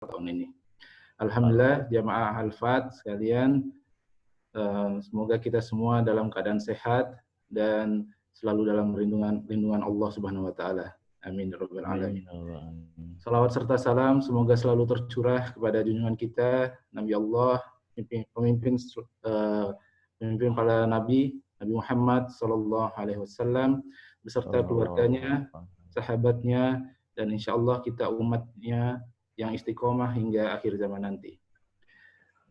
tahun ini. Alhamdulillah jamaah Al-Fat sekalian, semoga kita semua dalam keadaan sehat dan selalu dalam lindungan Allah Subhanahu wa taala. Amin ya rabbal alamin. Salawat serta salam semoga selalu tercurah kepada junjungan kita Nabi Allah, pemimpin para nabi, Nabi Muhammad sallallahu alaihi wasallam beserta keluarganya, sahabatnya, dan insya Allah kita umatnya yang istiqomah hingga akhir zaman nanti.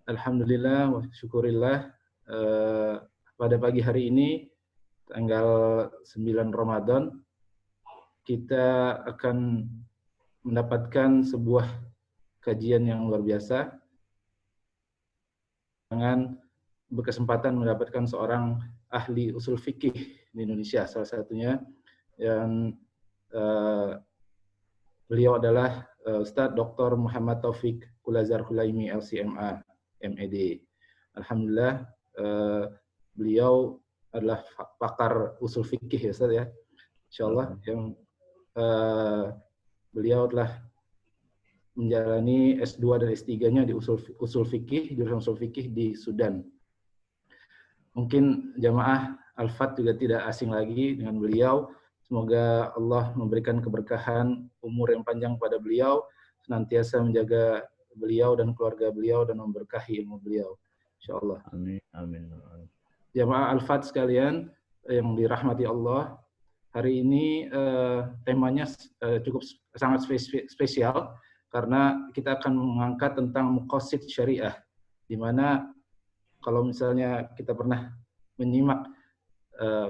Alhamdulillah wa syukurillah, pada pagi hari ini tanggal 9 Ramadan kita akan mendapatkan sebuah kajian yang luar biasa dengan berkesempatan mendapatkan seorang ahli usul fikih di Indonesia, salah satunya yang beliau adalah Ustadz Dr. Muhammad Taufik Kulazar Hulaimi LCMA MED. Alhamdulillah beliau adalah pakar usul fikih ya Ustadz ya, insyaallah, yang beliau telah menjalani S2 dan S3-nya di usul fikih, jurusan usul fikih di Sudan. Mungkin jamaah Al-Fat juga tidak asing lagi dengan beliau. Semoga Allah memberikan keberkahan, umur yang panjang pada beliau, senantiasa menjaga beliau dan keluarga beliau dan memberkahi ilmu beliau, insyaallah. Amin. Amin. Jamaah Al-Fat sekalian yang dirahmati Allah, hari ini temanya cukup sangat spesial karena kita akan mengangkat tentang muqasid syariah, di mana kalau misalnya kita pernah menyimak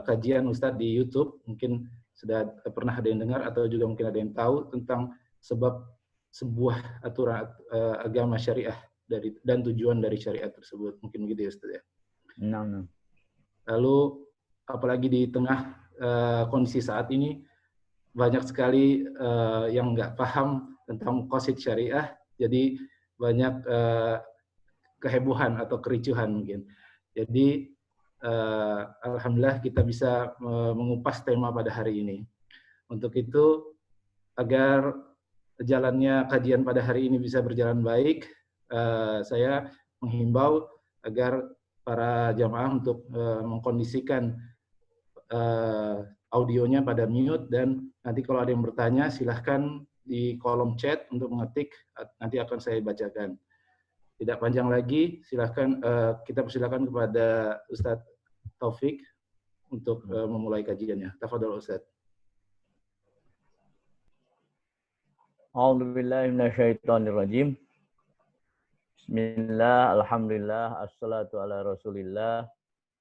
kajian Ustadz di YouTube, mungkin sudah pernah ada yang dengar atau juga mungkin ada yang tahu tentang sebab sebuah aturan agama syariah dan tujuan dari syariat tersebut. Mungkin begitu ya Ustadz ya. Nah. Lalu apalagi di tengah kondisi saat ini banyak sekali yang nggak paham tentang muqasid syariah, jadi banyak kehebohan atau kericuhan mungkin. Jadi alhamdulillah kita bisa mengupas tema pada hari ini. Untuk itu, agar jalannya kajian pada hari ini bisa berjalan baik, saya menghimbau agar para jamaah untuk mengkondisikan audionya pada mute, dan nanti kalau ada yang bertanya silahkan di kolom chat untuk mengetik, nanti akan saya bacakan. Tidak panjang lagi, silahkan kita persilakan kepada Ustadz Taufik untuk memulai kajiannya. Tafadhol Ustadz. A'udzubillahi minasyaitonirrajim. Bismillah, alhamdulillah, assalatu ala rasulillah.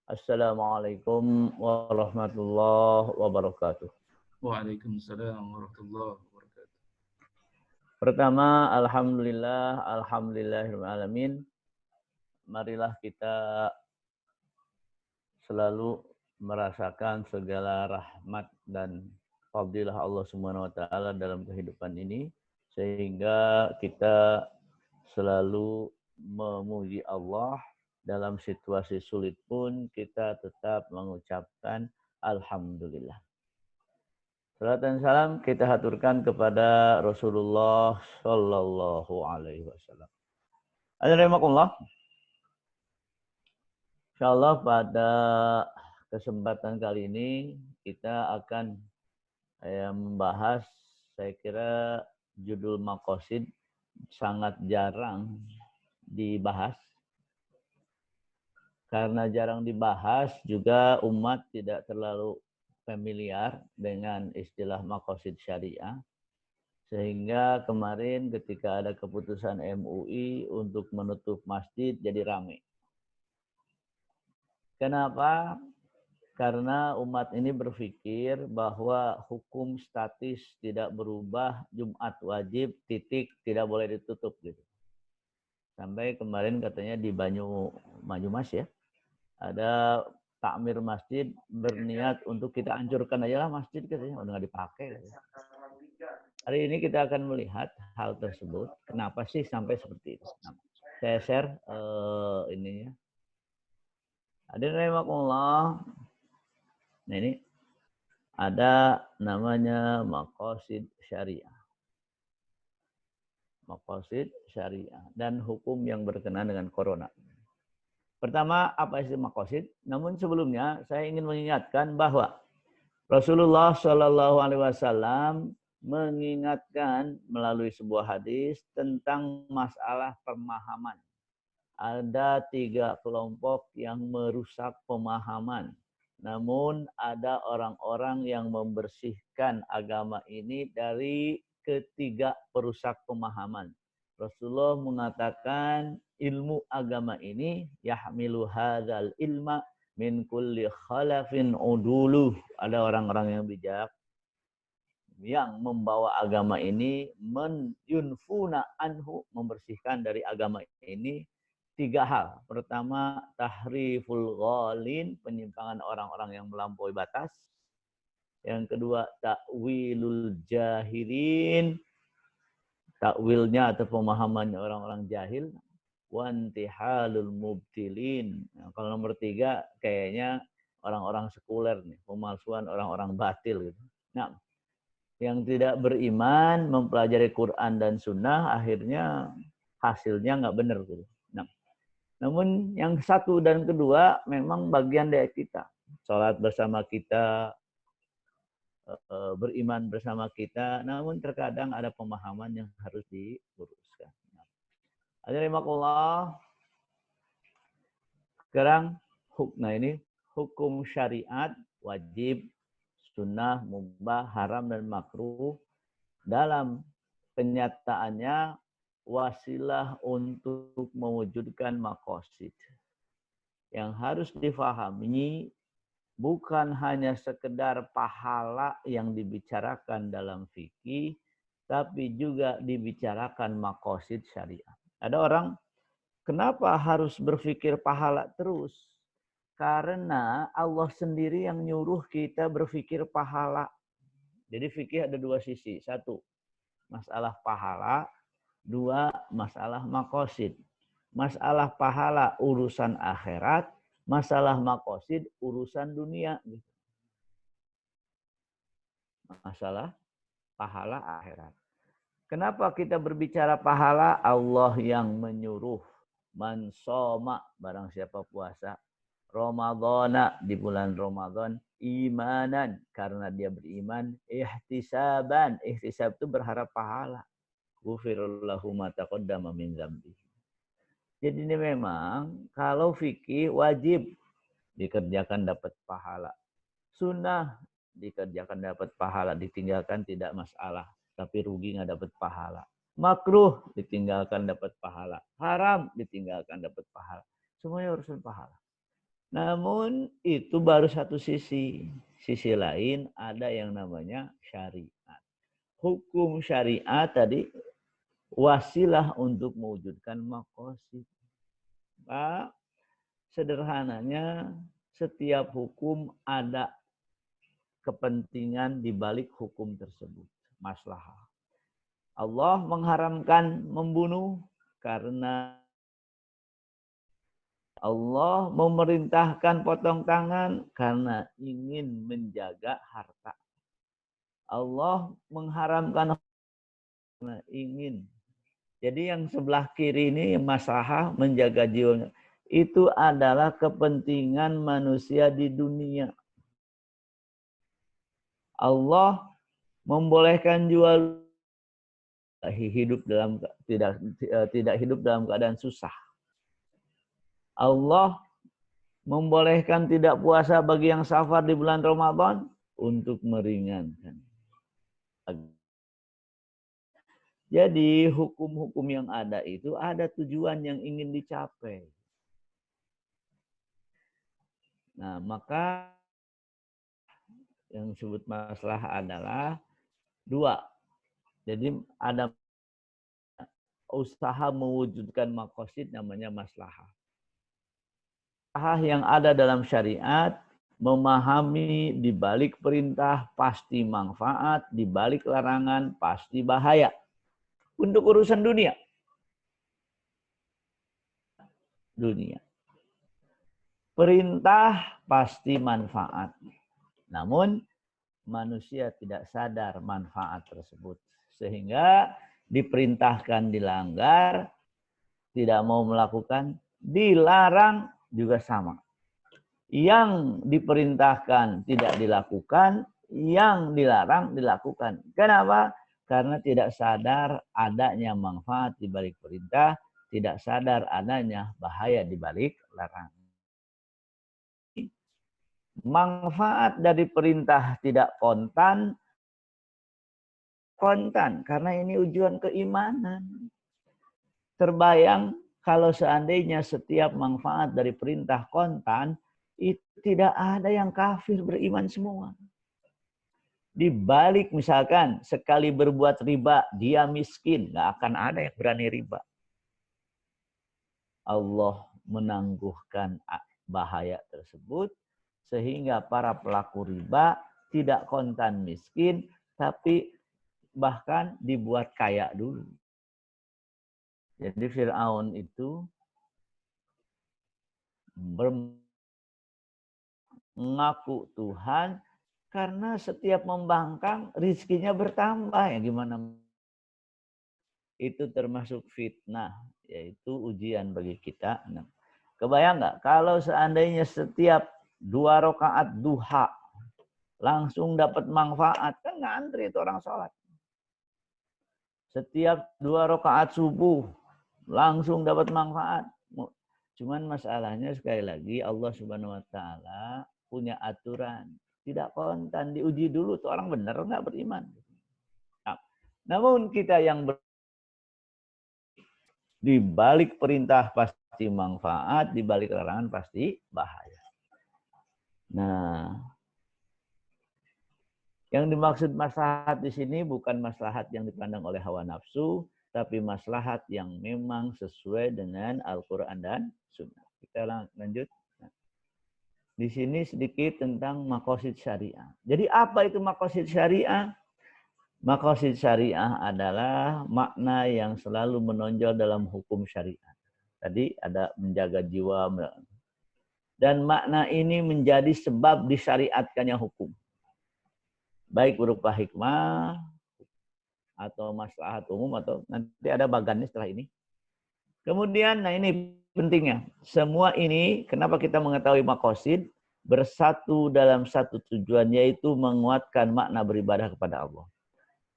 Assalamualaikum warahmatullahi wabarakatuh. Waalaikumsalam warahmatullahi wabarakatuh. Pertama, alhamdulillah, alhamdulillahirrahmanirrahim. Marilah kita selalu merasakan segala rahmat dan fadilah Allah Subhanahu wa taala dalam kehidupan ini, sehingga kita selalu memuji Allah. Dalam situasi sulit pun kita tetap mengucapkan alhamdulillah. Salat dan salam kita haturkan kepada Rasulullah sallallahu alaihi wasallam. Alhamdulillah. Insyaallah pada kesempatan kali ini kita akan membahas, saya kira judul maqasid sangat jarang dibahas. Karena jarang dibahas, juga umat tidak terlalu familiar dengan istilah maqasid syariah. Sehingga kemarin ketika ada keputusan MUI untuk menutup masjid jadi ramai. Kenapa? Karena umat ini berpikir bahwa hukum statis tidak berubah, Jumat wajib, titik, tidak boleh ditutup gitu. Sampai kemarin katanya di Banyumas ya, ada takmir masjid berniat untuk kita hancurkan aja lah masjid katanya, udah nggak dipakai. Katanya. Hari ini kita akan melihat hal tersebut. Kenapa sih sampai seperti itu? Nah, saya share ininya. Hadirin rahimakumullah. Nah ini ada namanya maqasid syariah. maqasid syariah dan hukum yang berkenaan dengan corona. Pertama, apa itu maqasid? Namun sebelumnya saya ingin mengingatkan bahwa Rasulullah Shallallahu Alaihi Wasallam mengingatkan melalui sebuah hadis tentang masalah pemahaman. Ada 3 kelompok yang merusak pemahaman. Namun ada orang-orang yang membersihkan agama ini dari ketiga perusak pemahaman. Rasulullah mengatakan ilmu agama ini yahmilu hadzal ilma min kulli khalafin uduluh. Ada orang-orang yang bijak yang membawa agama ini yunfuna anhu, membersihkan dari agama ini 3 hal. Pertama, tahriful ghalin, penyimpangan orang-orang yang melampaui batas. Yang kedua, ta'wilul jahilin, takwilnya atau pemahamannya orang-orang jahil. Wantihalul mubtilin. Nah, kalau nomor 3 kayaknya orang-orang sekuler nih, pemalsuan orang-orang batil gitu. Nah, yang tidak beriman mempelajari Quran dan Sunnah akhirnya hasilnya nggak benar gitu. Nah, namun yang 1 dan 2 memang bagian dari kita. Sholat bersama kita, beriman bersama kita, namun terkadang ada pemahaman yang harus diluruskan. Alhamdulillah. Sekarang ini hukum syariat wajib, sunnah, mubah, haram dan makruh dalam kenyataannya wasilah untuk mewujudkan maqasid. Yang harus difahami bukan hanya sekedar pahala yang dibicarakan dalam fikih, tapi juga dibicarakan maqasid syariah. Ada orang, kenapa harus berpikir pahala terus? Karena Allah sendiri yang nyuruh kita berpikir pahala. Jadi fikih ada 2 sisi. 1, masalah pahala. 2, masalah maqasid. Masalah pahala urusan akhirat. Masalah maqasid urusan dunia. Masalah pahala akhirat. Kenapa kita berbicara pahala? Allah yang menyuruh. Man soma, barang siapa puasa. Ramadhana, di bulan Ramadan. Imanan, karena dia beriman. Ihtisaban, ihtisab itu berharap pahala. Ghufirallahu ma taqaddama min dzambi. Jadi ini memang kalau fikih wajib dikerjakan dapat pahala. Sunnah dikerjakan dapat pahala, ditinggalkan tidak masalah. Tapi rugi nggak dapat pahala. Makruh ditinggalkan dapat pahala. Haram ditinggalkan dapat pahala. Semuanya urusan pahala. Namun itu baru satu sisi. Sisi lain ada yang namanya syariat. Hukum syariat tadi wasilah untuk mewujudkan maqasid. Pak, sederhananya setiap hukum ada kepentingan di balik hukum tersebut. Maslahah. Allah mengharamkan membunuh karena Allah memerintahkan potong tangan karena ingin menjaga harta. Allah mengharamkan karena ingin. Jadi yang sebelah kiri ini maslahah menjaga jiwa. Itu adalah kepentingan manusia di dunia. Allah membolehkan jual hidup dalam tidak hidup dalam keadaan susah. Allah membolehkan tidak puasa bagi yang safar di bulan Ramadan untuk meringankan. Jadi hukum-hukum yang ada itu ada tujuan yang ingin dicapai. Nah, maka yang disebut masalah adalah 2. Jadi ada usaha mewujudkan maqasid namanya maslahah. Yang ada dalam syariat, memahami di balik perintah pasti manfaat, di balik larangan pasti bahaya. Untuk urusan dunia. Perintah pasti manfaat. Namun manusia tidak sadar manfaat tersebut. Sehingga diperintahkan dilanggar, tidak mau melakukan, dilarang juga sama. Yang diperintahkan tidak dilakukan, yang dilarang dilakukan. Kenapa? Karena tidak sadar adanya manfaat di balik perintah, tidak sadar adanya bahaya di balik larangan. Manfaat dari perintah tidak kontan karena ini ujian keimanan. Terbayang kalau seandainya setiap manfaat dari perintah kontan, itu tidak ada yang kafir beriman semua. Di balik misalkan sekali berbuat riba, dia miskin, nggak akan ada yang berani riba. Allah menangguhkan bahaya tersebut sehingga para pelaku riba tidak kontan miskin, tapi bahkan dibuat kaya dulu. Jadi Fir'aun itu mengaku Tuhan karena setiap membangkang rizkinya bertambah. Ya gimana? Itu termasuk fitnah, yaitu ujian bagi kita. Nah, kebayang nggak kalau seandainya setiap 2 rakaat duha langsung dapat manfaat, kan ngantri itu orang sholat. Setiap 2 rakaat subuh langsung dapat manfaat. Cuman masalahnya sekali lagi Allah Subhanahu wa taala punya aturan. Tidak kontan, diuji dulu tuh orang benar nggak beriman. Nah, namun kita yang di balik perintah pasti manfaat, di balik larangan pasti bahaya. Nah, yang dimaksud maslahat di sini bukan maslahat yang dipandang oleh hawa nafsu, tapi maslahat yang memang sesuai dengan Al-Quran dan Sunnah. Kita lanjut. Di sini sedikit tentang maqasid syariah. Jadi apa itu maqasid syariah? Maqasid syariah adalah makna yang selalu menonjol dalam hukum syariah. Tadi ada menjaga jiwa. Dan makna ini menjadi sebab disyariatkannya hukum. Baik berupa hikmah, atau maslahat umum, atau nanti ada bagannya setelah ini. Kemudian, nah ini pentingnya. Semua ini, kenapa kita mengetahui maqasid? Bersatu dalam satu tujuan, yaitu menguatkan makna beribadah kepada Allah.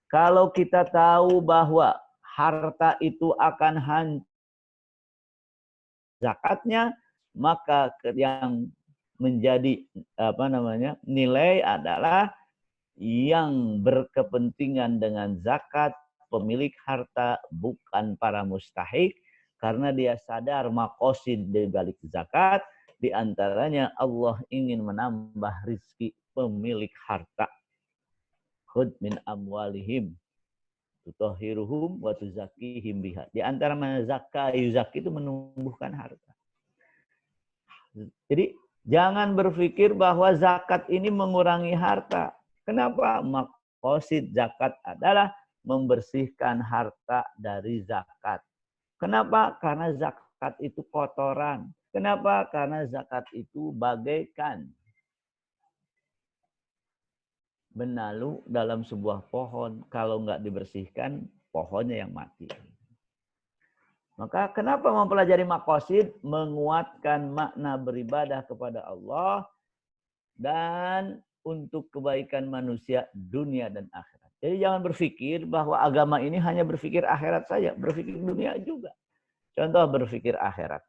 Kalau kita tahu bahwa harta itu akan hancur zakatnya, maka yang menjadi nilai adalah yang berkepentingan dengan zakat, pemilik harta bukan para mustahik, karena dia sadar maqasid dari balik zakat, diantaranya Allah ingin menambah rizki pemilik harta. Khud min amwalihim tutahhiruhum wa tuzakkihim biha. Di antara zakah, yuzaki itu menumbuhkan harta. Jadi jangan berpikir bahwa zakat ini mengurangi harta. Kenapa? Maqasid zakat adalah membersihkan harta dari zakat. Kenapa? Karena zakat itu kotoran. Kenapa? Karena zakat itu bagaikan benalu dalam sebuah pohon. Kalau nggak dibersihkan, pohonnya yang mati. Maka kenapa mempelajari maqasid? Menguatkan makna beribadah kepada Allah dan untuk kebaikan manusia dunia dan akhirat. Jadi jangan berpikir bahwa agama ini hanya berpikir akhirat saja, berpikir dunia juga. Contoh berpikir akhirat.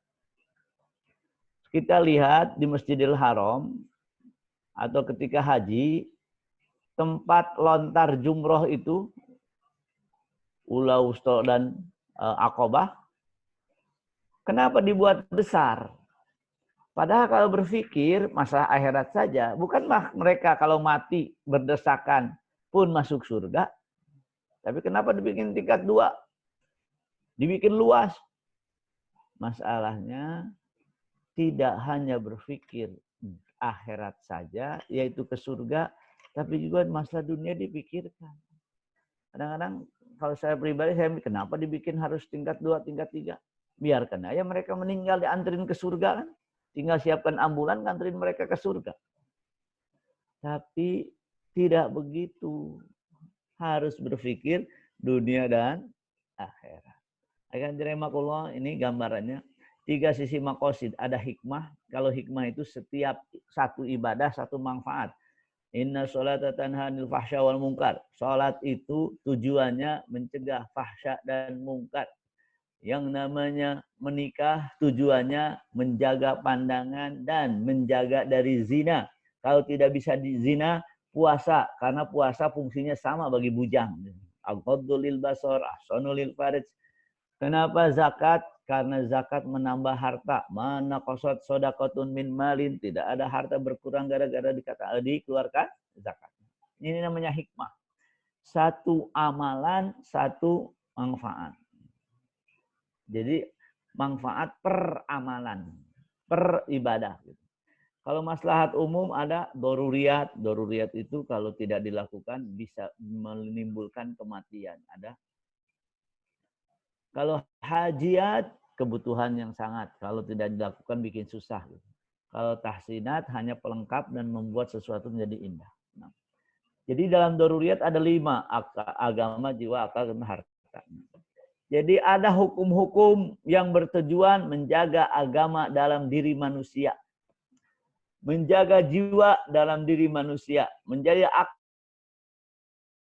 Kita lihat di Masjidil Haram atau ketika haji, tempat lontar jumroh itu, Ula Wusta dan Aqabah, kenapa dibuat besar? Padahal kalau berpikir masalah akhirat saja, bukanlah mereka kalau mati berdesakan pun masuk surga. Tapi kenapa dibikin tingkat 2? Dibikin luas. Masalahnya tidak hanya berpikir akhirat saja, yaitu ke surga, tapi juga masalah dunia dipikirkan. Kadang-kadang kalau saya pribadi, saya kenapa dibikin harus tingkat 2, tingkat 3? Biarkan aja mereka meninggal dianterin ke surga kan. Tinggal siapkan ambulan, nganterin mereka ke surga. Tapi tidak begitu. Harus berpikir dunia dan akhirat. Akan dirahmatullah, ini gambarannya. 3 sisi maqasid. Ada hikmah. Kalau hikmah itu setiap satu ibadah, satu manfaat. Inna sholata tanha 'anil fahsya wal munkar. Salat itu tujuannya mencegah fahsya dan munkar. Yang namanya menikah tujuannya menjaga pandangan dan menjaga dari zina. Kalau tidak bisa zina, puasa. Karena puasa fungsinya sama bagi bujang. Al-ghaddu lil basar, ahsanu lil farj. Kenapa zakat? Karena zakat menambah harta. Mana qasad shadaqatun min malin. Tidak ada harta berkurang gara-gara dikeluarkan zakat. Ini namanya hikmah. Satu amalan, satu manfaat. Jadi manfaat per amalan, per ibadah. Kalau maslahat umum ada doruriyat. Doruriyat itu kalau tidak dilakukan bisa menimbulkan kematian. Ada. Kalau hajiat, kebutuhan yang sangat. Kalau tidak dilakukan bikin susah. Kalau tahsinat hanya pelengkap dan membuat sesuatu menjadi indah. Nah, jadi dalam doruriyat ada 5. Agama, jiwa, akal, dan harta. Jadi ada hukum-hukum yang bertujuan menjaga agama dalam diri manusia. Menjaga jiwa dalam diri manusia. Menjaga akal.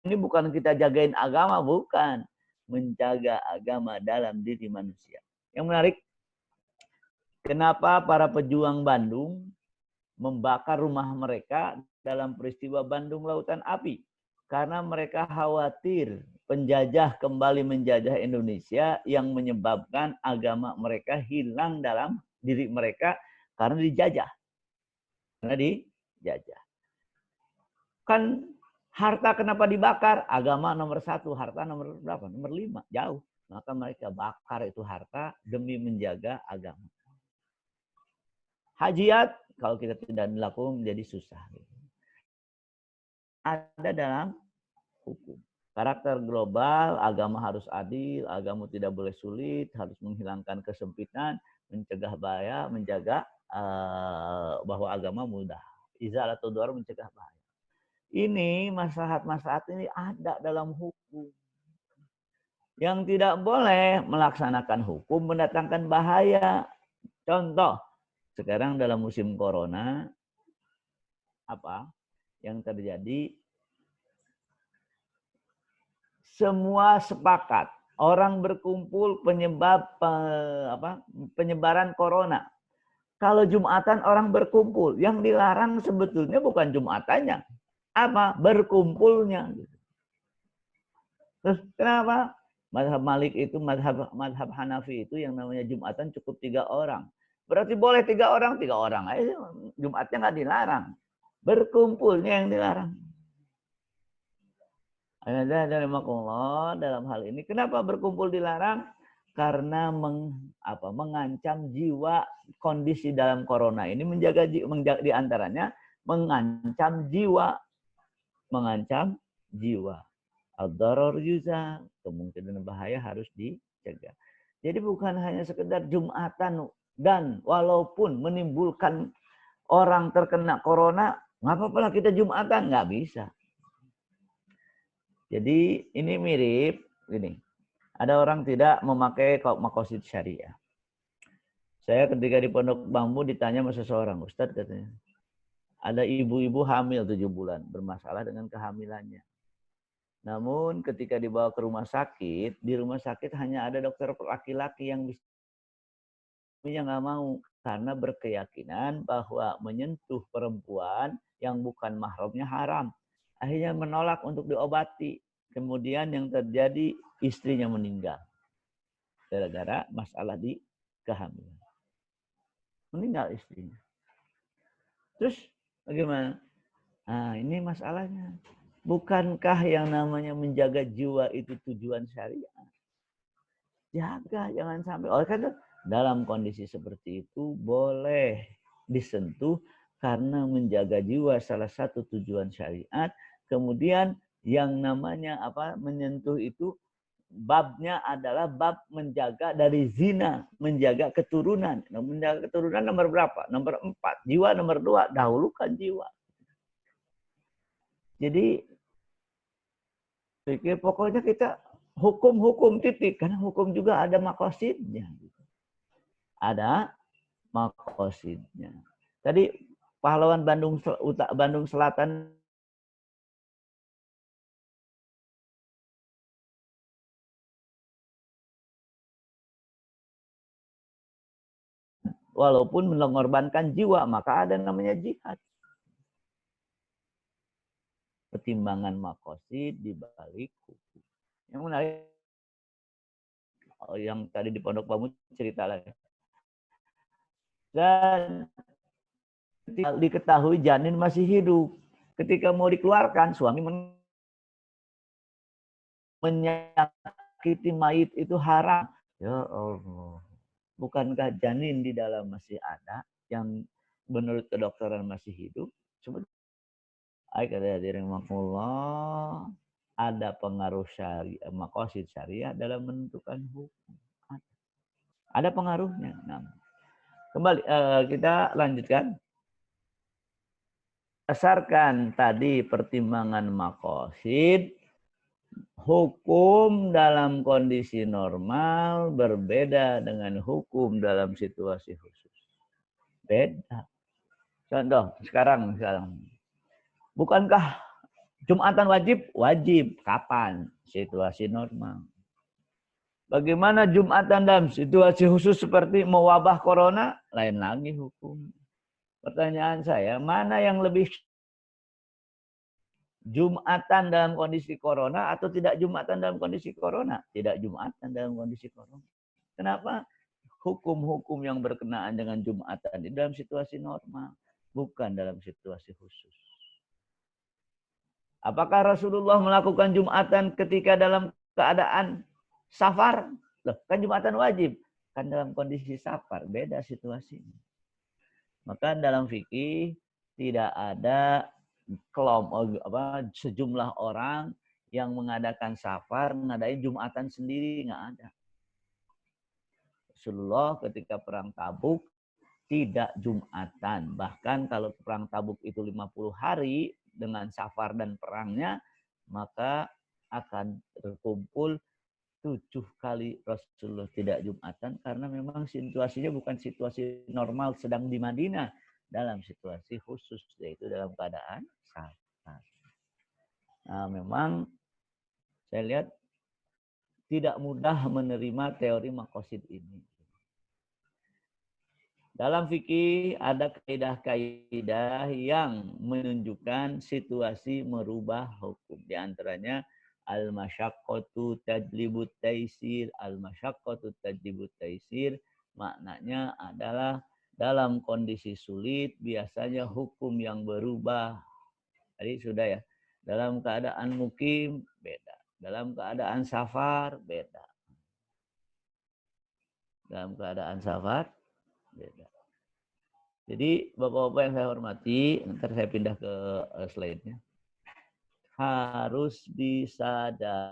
Ini bukan kita jagain agama, bukan. Menjaga agama dalam diri manusia. Yang menarik, kenapa para pejuang Bandung membakar rumah mereka dalam peristiwa Bandung Lautan Api? Karena mereka khawatir penjajah kembali menjajah Indonesia yang menyebabkan agama mereka hilang dalam diri mereka karena dijajah. Karena dijajah. Kan harta kenapa dibakar? Agama nomor 1, harta nomor berapa? Nomor 5, jauh. Maka mereka bakar itu harta demi menjaga agama. Hajiat, kalau kita tidak dilakukan menjadi susah. Ada dalam hukum. Karakter global, agama harus adil, agama tidak boleh sulit, harus menghilangkan kesempitan, mencegah bahaya, menjaga bahwa agama mudah. Izalatul darar, mencegah bahaya. Ini maslahat-maslahat ini ada dalam hukum. Yang tidak boleh melaksanakan hukum mendatangkan bahaya. Contoh, sekarang dalam musim corona, apa yang terjadi? Semua sepakat orang berkumpul penyebaran corona. Kalau Jumatan orang berkumpul, yang dilarang sebetulnya bukan Jumatannya, apa? Berkumpulnya. Terus kenapa? Mazhab Malik itu, mazhab Hanafi itu yang namanya Jumatan cukup 3 orang. Berarti boleh 3 orang, 3 orang aja. Jumatnya nggak dilarang. Berkumpulnya yang dilarang. Ada dalam hal ini. Kenapa berkumpul dilarang? Karena mengancam jiwa. Kondisi dalam corona ini menjaga di antaranya mengancam jiwa. Mengancam jiwa. Ad-darar yuza, kemungkinan bahaya harus dicegah. Jadi bukan hanya sekedar Jumatan, dan walaupun menimbulkan orang terkena corona, nggak apa-apa lah kita Jumatan, nggak bisa. Jadi ini mirip gini. Ada orang tidak memakai maqasid syariah. Saya ketika di Pondok Bambu ditanya sama seseorang, Ustadz katanya, ada ibu-ibu hamil 7 bulan bermasalah dengan kehamilannya. Namun ketika dibawa ke rumah sakit, di rumah sakit hanya ada dokter laki-laki yang bisa, nggak mau karena berkeyakinan bahwa menyentuh perempuan yang bukan mahramnya haram. Akhirnya menolak untuk diobati. Kemudian yang terjadi istrinya meninggal gara-gara masalah di kehamilan. Meninggal istrinya. Terus bagaimana? Nah, ini masalahnya. Bukankah yang namanya menjaga jiwa itu tujuan syariat? Jaga, jangan sampai. Oleh karena dalam kondisi seperti itu boleh disentuh karena menjaga jiwa salah satu tujuan syariat. Kemudian yang namanya menyentuh itu babnya adalah bab menjaga dari zina, menjaga keturunan. Menjaga keturunan nomor berapa? Nomor 4. Jiwa nomor 2. Dahulukan jiwa. Jadi pokoknya kita hukum-hukum titik, karena hukum juga ada makosidnya. Ada makosidnya. Tadi pahlawan Bandung Selatan walaupun mengorbankan jiwa, maka ada namanya jihad. Pertimbangan makosid di balik hukum. Yang menarik, yang tadi di Pondok Bambu cerita lagi. Dan diketahui janin masih hidup. Ketika mau dikeluarkan, suami menyakiti mayit itu haram. Ya Allah. Bukankah janin di dalam masih ada yang menurut kedokteran masih hidup? Ada pengaruh syariah, makosid syariah dalam menentukan hukum. Ada pengaruhnya. Nah, kembali kita lanjutkan. Berdasarkan tadi pertimbangan makosid, hukum dalam kondisi normal berbeda dengan hukum dalam situasi khusus. Beda. Contoh, sekarang. Bukankah Jumatan wajib? Wajib. Kapan? Situasi normal. Bagaimana Jumatan dalam situasi khusus seperti mewabah corona? Lain lagi hukum. Pertanyaan saya, mana yang lebih Jumatan dalam kondisi corona atau tidak Jumatan dalam kondisi corona? Tidak Jumatan dalam kondisi corona. Kenapa? Hukum-hukum yang berkenaan dengan Jumatan di dalam situasi normal, bukan dalam situasi khusus. Apakah Rasulullah melakukan Jumatan ketika dalam keadaan safar? Loh, kan Jumatan wajib. Kan dalam kondisi safar, beda situasinya. Maka dalam fikih tidak ada sejumlah orang yang mengadakan safar, ngadain Jumatan sendiri, nggak ada. Rasulullah ketika perang Tabuk tidak Jumatan. Bahkan kalau perang Tabuk itu 50 hari dengan safar dan perangnya, maka akan terkumpul 7 kali Rasulullah tidak Jumatan karena memang situasinya bukan situasi normal sedang di Madinah, dalam situasi khusus, yaitu dalam keadaan safar. Nah, memang saya lihat tidak mudah menerima teori makosid ini. Dalam fikih ada kaidah-kaidah yang menunjukkan situasi merubah hukum. Di antaranya al-masyaqqatu tajlibut taisir. Al-masyaqqatu tajlibut taisir maknanya adalah dalam kondisi sulit biasanya hukum yang berubah. Tadi sudah ya. Dalam keadaan mukim beda. Dalam keadaan safar beda. Dalam keadaan safar beda. Jadi Bapak-Bapak yang saya hormati, ntar saya pindah ke slide-nya. Harus disadari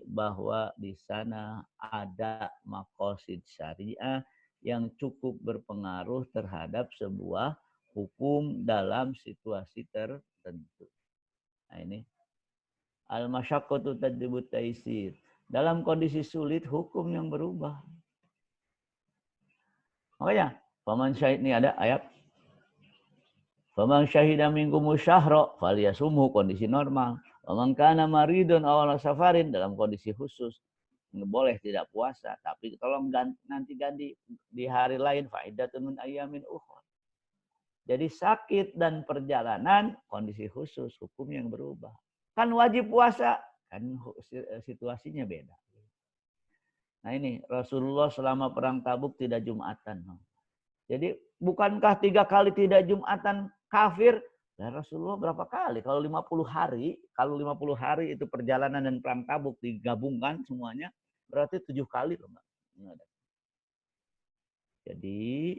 bahwa di sana ada makosid syariah yang cukup berpengaruh terhadap sebuah hukum dalam situasi tertentu. Nah ini. Al-masyaqqatu tajlibut taisir. Dalam kondisi sulit, hukum yang berubah. Makanya, faman syahid ini ada ayat. Faman syahida minkumu syahra falyasumhu, kondisi normal. Faman kana maridun aw ala safarin, dalam kondisi khusus. Boleh tidak puasa, tapi tolong nanti ganti di hari lain, faidatun min ayyamin ukhra. Jadi sakit dan perjalanan kondisi khusus, hukum yang berubah. Kan wajib puasa, kan situasinya beda. Nah ini Rasulullah selama perang Tabuk tidak Jumatan. Jadi bukankah 3 kali tidak Jumatan kafir? Nah, Rasulullah berapa kali? Kalau 50 hari itu perjalanan dan perang Tabuk digabungkan semuanya, berarti 7 kali loh, Mbak. Jadi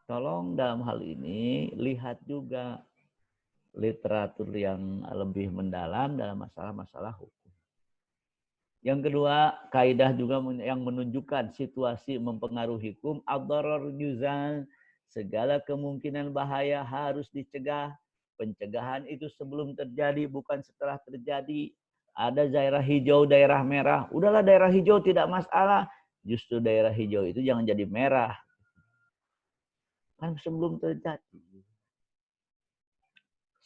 tolong dalam hal ini lihat juga literatur yang lebih mendalam dalam masalah-masalah hukum. Yang kedua, kaidah juga yang menunjukkan situasi mempengaruhi hukum, ad-darar yuzal, segala kemungkinan bahaya harus dicegah. Pencegahan itu sebelum terjadi, bukan setelah terjadi. Ada daerah hijau, daerah merah. Udahlah daerah hijau tidak masalah. Justru daerah hijau itu jangan jadi merah. Kan sebelum terjadi.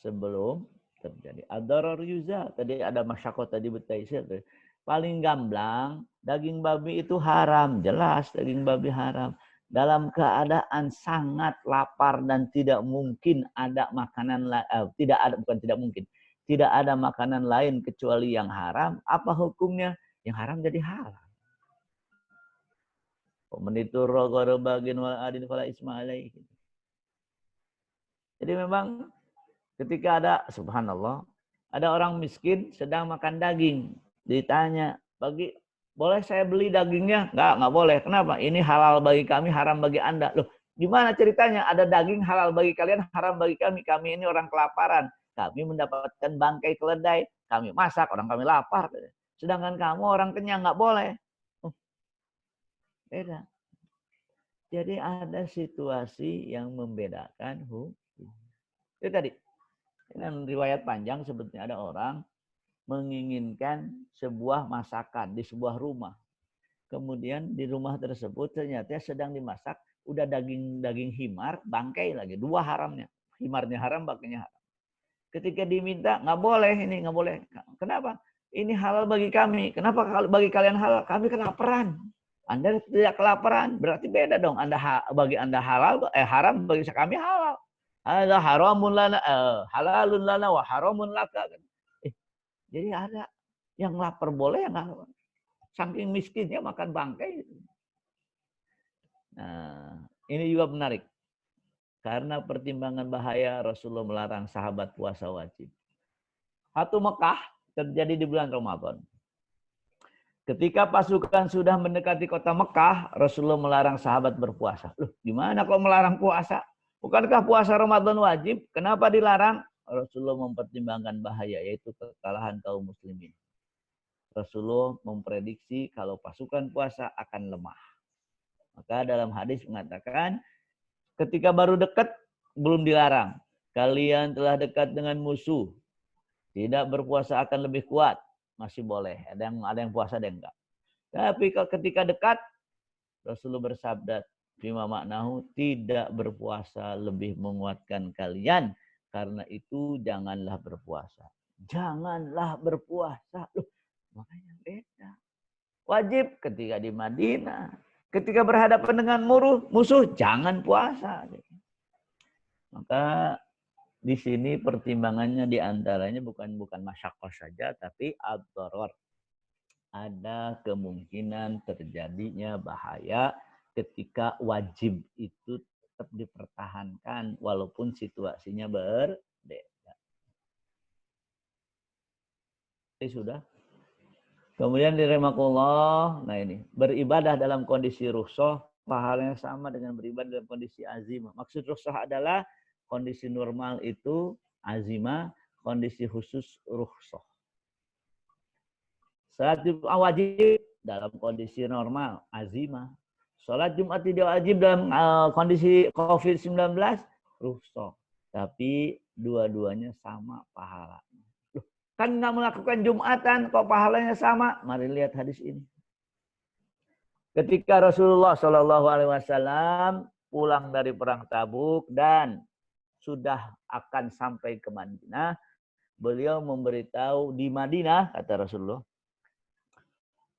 Sebelum terjadi. Ad-darar yuza. Tadi ada masyarakat tadi betaisir. Paling gamblang, daging babi itu haram. Jelas daging babi haram. Dalam keadaan sangat lapar dan tidak mungkin ada makanan tidak ada, bukan tidak mungkin. Tidak ada makanan lain kecuali yang haram. Apa hukumnya? Yang haram jadi halal. Menitur bagin wal adin fala isma alaihi. Jadi memang ketika ada, subhanallah, ada orang miskin sedang makan daging. Ditanya, boleh saya beli dagingnya? Enggak boleh. Kenapa? Ini halal bagi kami, haram bagi Anda. Loh, gimana ceritanya? Ada daging halal bagi kalian, haram bagi kami. Kami ini orang kelaparan. Kami mendapatkan bangkai keledai. Kami masak, orang kami lapar. Sedangkan kamu orang kenyang, enggak boleh. Beda. Jadi ada situasi yang membedakan hukum. Itu tadi. Dengan riwayat panjang sebetulnya ada orang menginginkan sebuah masakan di sebuah rumah. Kemudian di rumah tersebut ternyata sedang dimasak udah daging himar, bangkai lagi, dua haramnya. Himarnya haram, bangkainya haram. Ketika diminta, nggak boleh ini, nggak boleh. Kenapa? Ini halal bagi kami. Kenapa bagi kalian halal? Kami kelaparan. Anda tidak kelaparan, berarti beda dong. Bagi Anda halal, haram, bagi kami halal. Ada haramun lana, halalun lana wa haramun laka. Jadi ada yang lapar boleh, yang nggak. Saking miskinnya makan bangkai. Nah, ini juga menarik. Karena pertimbangan bahaya Rasulullah melarang sahabat puasa wajib. Satu Mekah terjadi di bulan Ramadan. Ketika pasukan sudah mendekati kota Mekah, Rasulullah melarang sahabat berpuasa. Loh, gimana kalau melarang puasa? Bukankah puasa Ramadan wajib? Kenapa dilarang? Rasulullah mempertimbangkan bahaya, yaitu kekalahan kaum muslimin. Rasulullah memprediksi kalau pasukan puasa akan lemah. Maka dalam hadis mengatakan, ketika baru dekat, belum dilarang. Kalian telah dekat dengan musuh. Tidak berpuasa akan lebih kuat. Masih boleh. Ada yang puasa, ada yang enggak. Tapi ketika dekat, Rasulullah bersabda, bima maknahu, tidak berpuasa lebih menguatkan kalian. Karena itu janganlah berpuasa. Janganlah berpuasa. Loh, makanya beda. Wajib ketika di Madinah. Ketika berhadapan dengan musuh, jangan puasa. Maka di sini pertimbangannya diantaranya bukan masyaqqah saja, tapi ad-darar. Ada kemungkinan terjadinya bahaya ketika wajib itu tetap dipertahankan walaupun situasinya berbeda. Ini sudah. Kemudian dirahmatullah, nah ini beribadah dalam kondisi rukhsah pahalanya sama dengan beribadah dalam kondisi azimah. Maksud rukhsah adalah kondisi normal itu azimah, kondisi khusus rukhsah. Salat Jumat wajib dalam kondisi normal azimah. Salat Jumat tidak wajib dalam kondisi COVID-19 rukhsah. Tapi dua-duanya sama pahalanya. Kan nggak melakukan Jumatan, kok pahalanya sama? Mari lihat hadis ini. Ketika Rasulullah SAW pulang dari perang Tabuk dan sudah akan sampai ke Madinah, beliau memberitahu di Madinah, kata Rasulullah,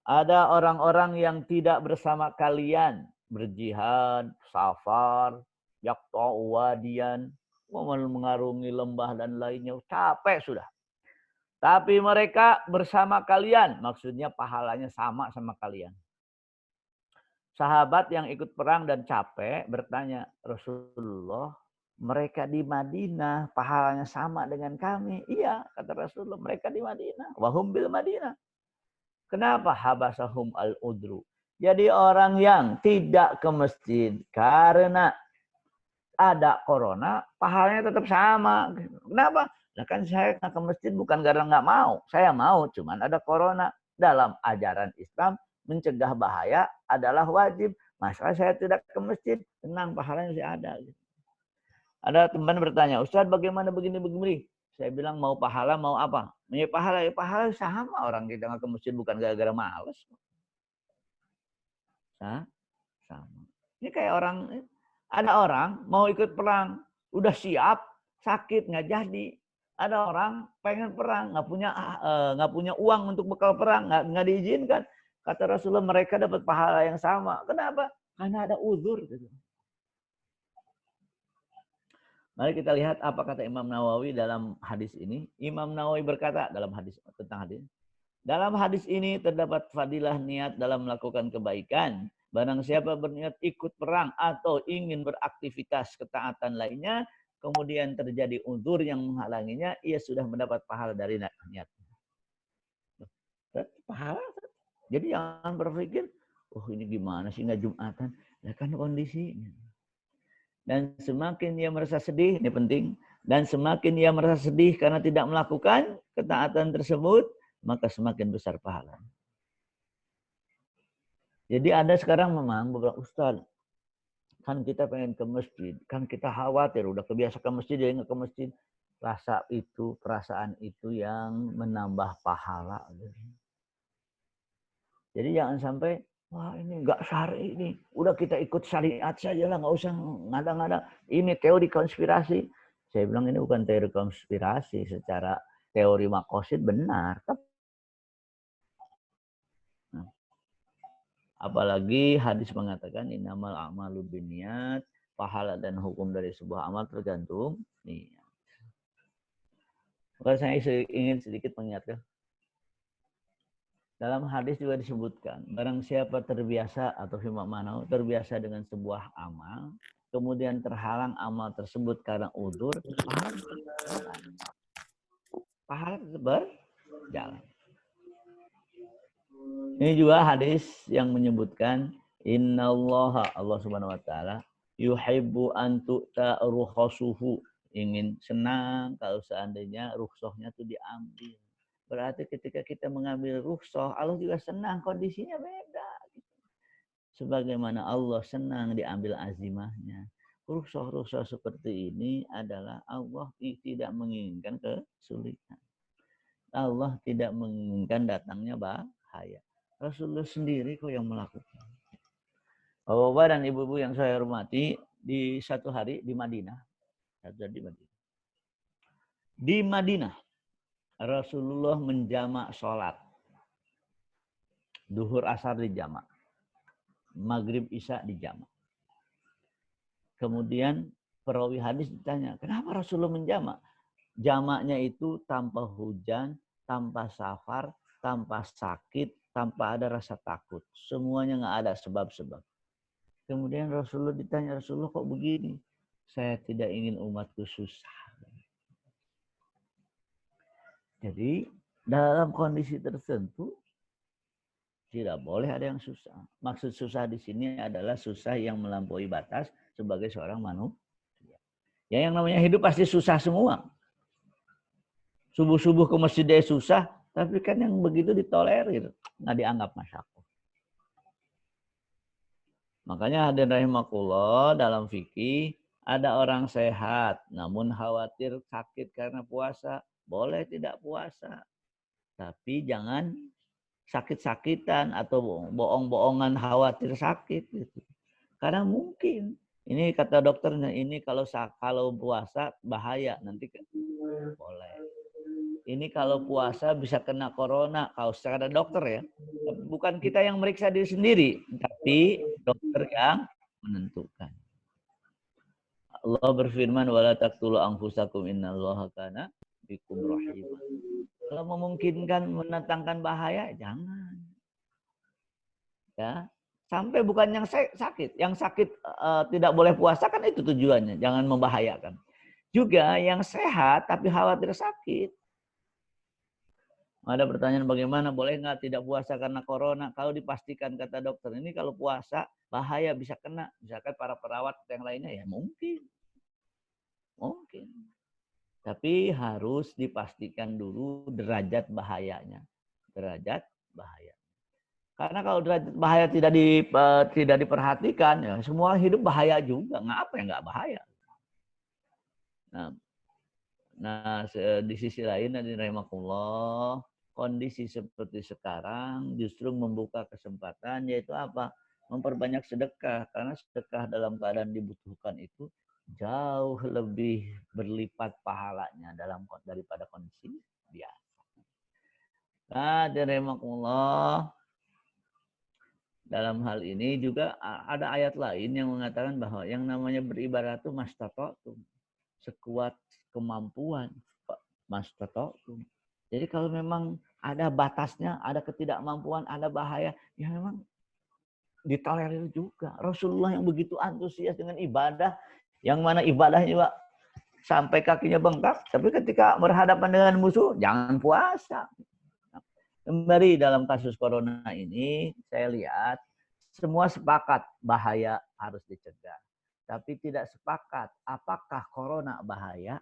ada orang-orang yang tidak bersama kalian berjihad, safar, yaqta'u wadiyan, mengarungi lembah dan lainnya, capek sudah. Tapi mereka bersama kalian, maksudnya pahalanya sama kalian. Sahabat yang ikut perang dan capek bertanya, Rasulullah, mereka di Madinah pahalanya sama dengan kami. Iya, kata Rasulullah, mereka di Madinah. Wahum bil Madinah. Kenapa? Habasahum al-udru. Jadi orang yang tidak ke masjid karena ada corona, pahalanya tetap sama. Kenapa? Nah kan saya ke masjid bukan karena nggak mau. Saya mau, cuman ada corona. Dalam ajaran Islam, mencegah bahaya adalah wajib. Masalah saya tidak ke masjid, tenang, pahalanya masih ada. Ada teman bertanya, Ustaz bagaimana begini? Saya bilang mau pahala mau apa? Ya pahala sama orang kita nggak ke masjid bukan gara-gara malas. Nah, sama. Ini kayak ada orang mau ikut perang, udah siap, sakit nggak jadi. Ada orang pengen perang, nggak punya uang untuk bekal perang, nggak diizinkan. Kata Rasulullah mereka dapat pahala yang sama. Kenapa? Karena ada uzur. Gitu. Mari kita lihat apa kata Imam Nawawi dalam hadis ini. Imam Nawawi berkata dalam hadis tentang hadis. Dalam hadis ini terdapat fadilah niat dalam melakukan kebaikan. Barang siapa berniat ikut perang atau ingin beraktivitas ketaatan lainnya, kemudian terjadi uzur yang menghalanginya, ia sudah mendapat pahala dari niat. Pahala. Jadi jangan berpikir, oh ini gimana sih nggak Jumatan? Ya kan kondisinya. Dan semakin ia merasa sedih, ini penting, dan semakin ia merasa sedih karena tidak melakukan ketaatan tersebut, maka semakin besar pahala. Jadi ada sekarang memang beberapa ustaz, kan kita pengen ke masjid, kan kita khawatir, udah kebiasa ke masjid, jadi nggak ke masjid. Perasaan itu yang menambah pahala. Jadi jangan sampai, wah ini nggak syar'i ini, udah kita ikut syariat saja lah, nggak usah ngada-ngada. Ini teori konspirasi. Saya bilang ini bukan teori konspirasi, secara teori maqasid benar. Apalagi hadis mengatakan innamal a'malu binniyat, pahala dan hukum dari sebuah amal tergantung niat. Maka saya ingin sedikit mengingatkan. Dalam hadis juga disebutkan, barang siapa terbiasa atau firman manau terbiasa dengan sebuah amal, kemudian terhalang amal tersebut karena udzur, pahala tetap berjalan. Ini juga hadis yang menyebutkan innallaha, Allah Subhanahu wa taala, yuhibbu an tu'ta rukhasuhu, ingin senang kalau seandainya rukhsahnya itu diambil. Berarti ketika kita mengambil rukhsah, Allah juga senang, kondisinya beda. Sebagaimana Allah senang diambil azimahnya. Rukhsah-rukhsah seperti ini adalah Allah tidak menginginkan kesulitan. Allah tidak menginginkan datangnya bahaya. Rasulullah sendiri kok yang melakukan. Bapak-bapak dan ibu-ibu yang saya hormati, di satu hari di Madinah. Di Madinah, Rasulullah menjamak sholat. Duhur asar dijamak. Maghrib isya dijamak. Kemudian perawi hadis ditanya, kenapa Rasulullah menjamak? Jamaknya itu tanpa hujan, tanpa safar, tanpa sakit, tanpa ada rasa takut. Semuanya nggak ada sebab-sebab. Kemudian Rasulullah ditanya, Rasulullah kok begini? Saya tidak ingin umatku susah. Jadi dalam kondisi tertentu tidak boleh ada yang susah. Maksud susah di sini adalah susah yang melampaui batas sebagai seorang manusia. Ya yang namanya hidup pasti susah semua. Subuh-subuh ke masjid dia susah, tapi kan yang begitu ditolerir, nggak dianggap masyarakat. Makanya hadirin rahimakumullah, dalam fikih ada orang sehat, namun khawatir sakit karena puasa, boleh tidak puasa. Tapi jangan sakit-sakitan atau bohong-bohongan khawatir sakit. Gitu. Karena mungkin, ini kata dokternya, ini kalau puasa bahaya, nanti boleh. Ini kalau puasa bisa kena corona, kalau secara dokter ya. Bukan kita yang meriksa diri sendiri, tapi dokter yang menentukan. Allah berfirman, wala taqtulu anfusakum innallaha kana bikum rahimah. Kalau memungkinkan mendatangkan bahaya, jangan. Ya, sampai bukan yang sakit. Yang sakit tidak boleh puasa kan itu tujuannya, jangan membahayakan. Juga yang sehat tapi khawatir sakit. Ada pertanyaan bagaimana boleh nggak tidak puasa karena corona? Kalau dipastikan kata dokter ini kalau puasa bahaya bisa kena. Misalkan para perawat yang lainnya ya mungkin. Mungkin. Tapi harus dipastikan dulu derajat bahayanya. Derajat bahaya. Karena kalau derajat bahaya tidak diperhatikan ya semua hidup bahaya juga. Ngapa ya nggak bahaya? Nah, Nah, di sisi lain, rahimakumullah, kondisi seperti sekarang justru membuka kesempatan, yaitu apa? Memperbanyak sedekah, karena sedekah dalam keadaan dibutuhkan itu jauh lebih berlipat pahalanya daripada kondisi biasa. Nah, rahimakumullah, dalam hal ini juga ada ayat lain yang mengatakan bahwa yang namanya beribadah itu mastata'tum, sekuat kemampuan, mastata'tum. Jadi kalau memang ada batasnya, ada ketidakmampuan, ada bahaya, ya memang ditolerir juga. Rasulullah yang begitu antusias dengan ibadah, yang mana ibadahnya Pak, sampai kakinya bengkak, tapi ketika berhadapan dengan musuh, jangan puasa. Kembali dalam kasus corona ini, saya lihat semua sepakat bahaya harus dicegah. Tapi tidak sepakat apakah corona bahaya.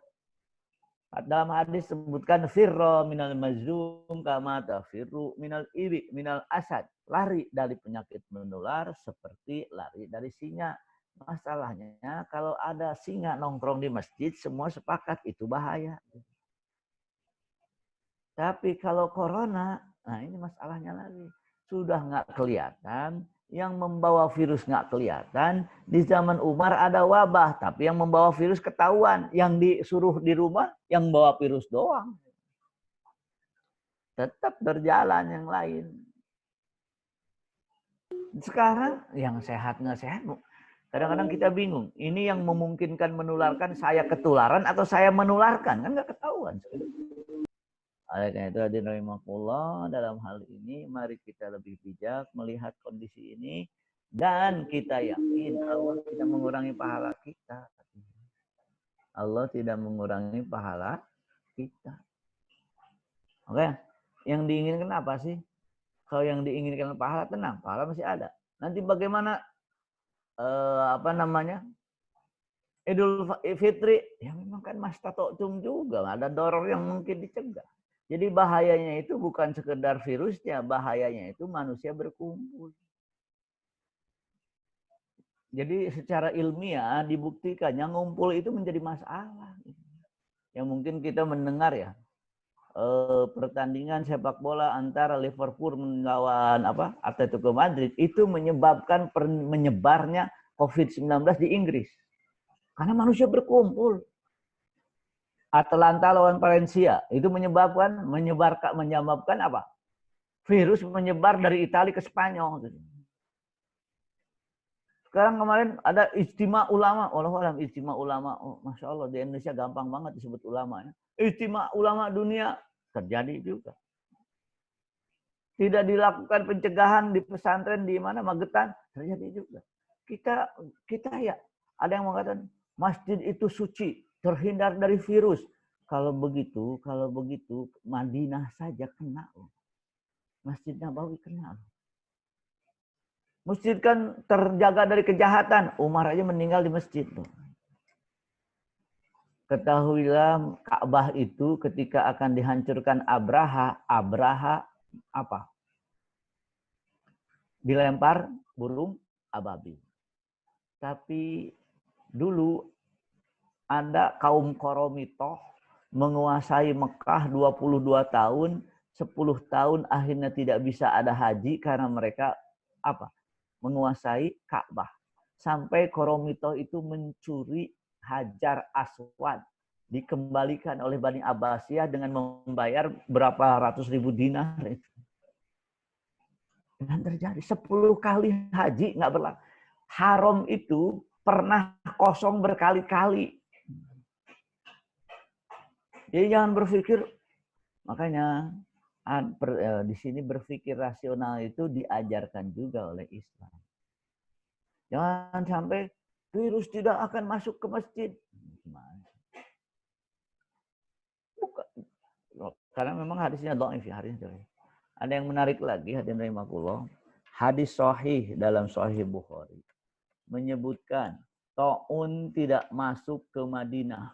Dalam hadis sebutkan firra minal mazlum kama tafirru minal iri minal asad. Lari dari penyakit menular seperti lari dari singa. Masalahnya kalau ada singa nongkrong di masjid, semua sepakat itu bahaya. Tapi kalau corona, nah ini masalahnya lagi. Sudah nggak kelihatan, yang membawa virus nggak kelihatan. Di zaman Umar ada wabah, tapi yang membawa virus ketahuan. Yang disuruh di rumah, yang bawa virus doang. Tetap berjalan yang lain. Sekarang yang sehat nggak sehat, kadang-kadang kita bingung. Ini yang memungkinkan menularkan, saya ketularan atau saya menularkan, kan nggak ketahuan. Oleh karena itu hadirin rahimakumullah, dalam hal ini mari kita lebih bijak melihat kondisi ini dan kita yakin Allah tidak mengurangi pahala kita. Allah tidak mengurangi pahala kita. Oke, yang diinginkan apa sih? Kalau yang diinginkan pahala, tenang, pahala masih ada. Nanti bagaimana Idul Fitri, ya memang kan mastata'tum juga, ada dorong yang mungkin dicegah. Jadi bahayanya itu bukan sekedar virusnya, bahayanya itu manusia berkumpul. Jadi secara ilmiah dibuktikan yang ngumpul itu menjadi masalah. Yang mungkin kita mendengar ya, pertandingan sepak bola antara Liverpool melawan Atletico Madrid itu menyebabkan menyebarnya COVID-19 di Inggris. Karena manusia berkumpul. Atalanta lawan Valencia itu menyebabkan apa? Virus menyebar dari Italia ke Spanyol. Sekarang kemarin ada ijtima ulama, wallahualam ijtima ulama. Oh, Masya Allah di Indonesia gampang banget disebut ulama ya. Ijtima ulama dunia terjadi juga. Tidak dilakukan pencegahan di pesantren di mana Magetan terjadi juga. Kita ya ada yang mengatakan masjid itu suci, terhindar dari virus. Kalau begitu Madinah saja kena. Masjid Nabawi kena. Masjid kan terjaga dari kejahatan. Umar aja meninggal di masjid. Ketahuilah Ka'bah itu ketika akan dihancurkan Abraha apa? Dilempar burung ababil. Tapi dulu ada kaum Qoromitoh menguasai Mekah 22 tahun, 10 tahun akhirnya tidak bisa ada haji karena mereka menguasai Ka'bah. Sampai Qoromitoh itu mencuri Hajar Aswad, dikembalikan oleh Bani Abbasiyah dengan membayar berapa ratus ribu dinar. Dan terjadi 10 kali haji nggak berlaku. Haram itu pernah kosong berkali-kali. Jadi jangan berpikir, makanya di sini berpikir rasional itu diajarkan juga oleh Islam. Jangan sampai virus tidak akan masuk ke masjid. Bukan. Karena memang hadisnya dhaif ya, hadisnya dhaif. Ada yang menarik lagi hadirin rahimakumullah. Hadis sahih dalam Sahih Bukhari menyebutkan taun tidak masuk ke Madinah.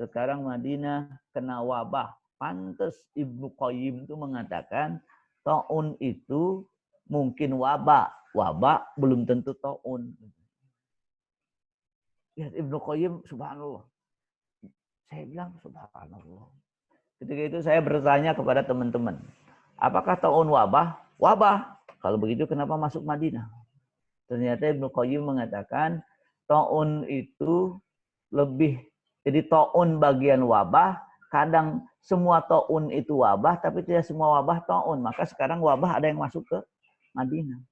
Sekarang Madinah kena wabah. Pantes Ibnu Qayyim itu mengatakan taun itu mungkin wabah. Wabah belum tentu taun. Ya, Ibnu Qayyim subhanallah. Saya bilang, subhanallah. Ketika itu saya bertanya kepada teman-teman, apakah ta'un wabah? Wabah. Kalau begitu kenapa masuk Madinah? Ternyata Ibnu Qayyim mengatakan ta'un itu lebih, jadi ta'un bagian wabah, kadang semua ta'un itu wabah, tapi tidak semua wabah ta'un. Maka sekarang wabah ada yang masuk ke Madinah.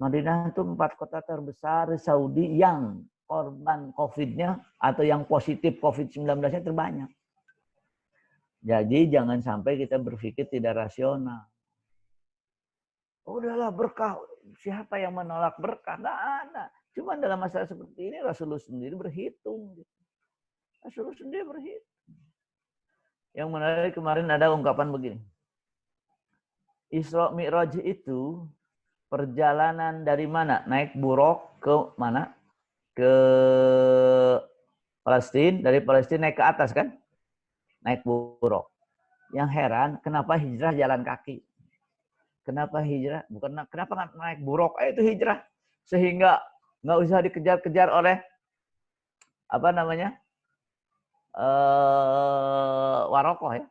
Madinah itu 4 kota terbesar di Saudi yang korban COVID-nya atau yang positif COVID-19-nya terbanyak. Jadi jangan sampai kita berpikir tidak rasional. Udahlah berkah, siapa yang menolak berkah? Nggak ada. Cuma dalam masalah seperti ini Rasulullah sendiri berhitung. Rasulullah sendiri berhitung. Yang menarik kemarin ada ungkapan begini. Isra Mi'raj itu perjalanan dari mana? Naik buruk ke mana? Ke Palestina. Dari Palestina naik ke atas kan? Naik buruk. Yang heran, kenapa hijrah jalan kaki? Kenapa hijrah? Bukan kenapa nggak naik buruk? Itu hijrah. Sehingga nggak usah dikejar-kejar oleh apa namanya? Warokoh ya.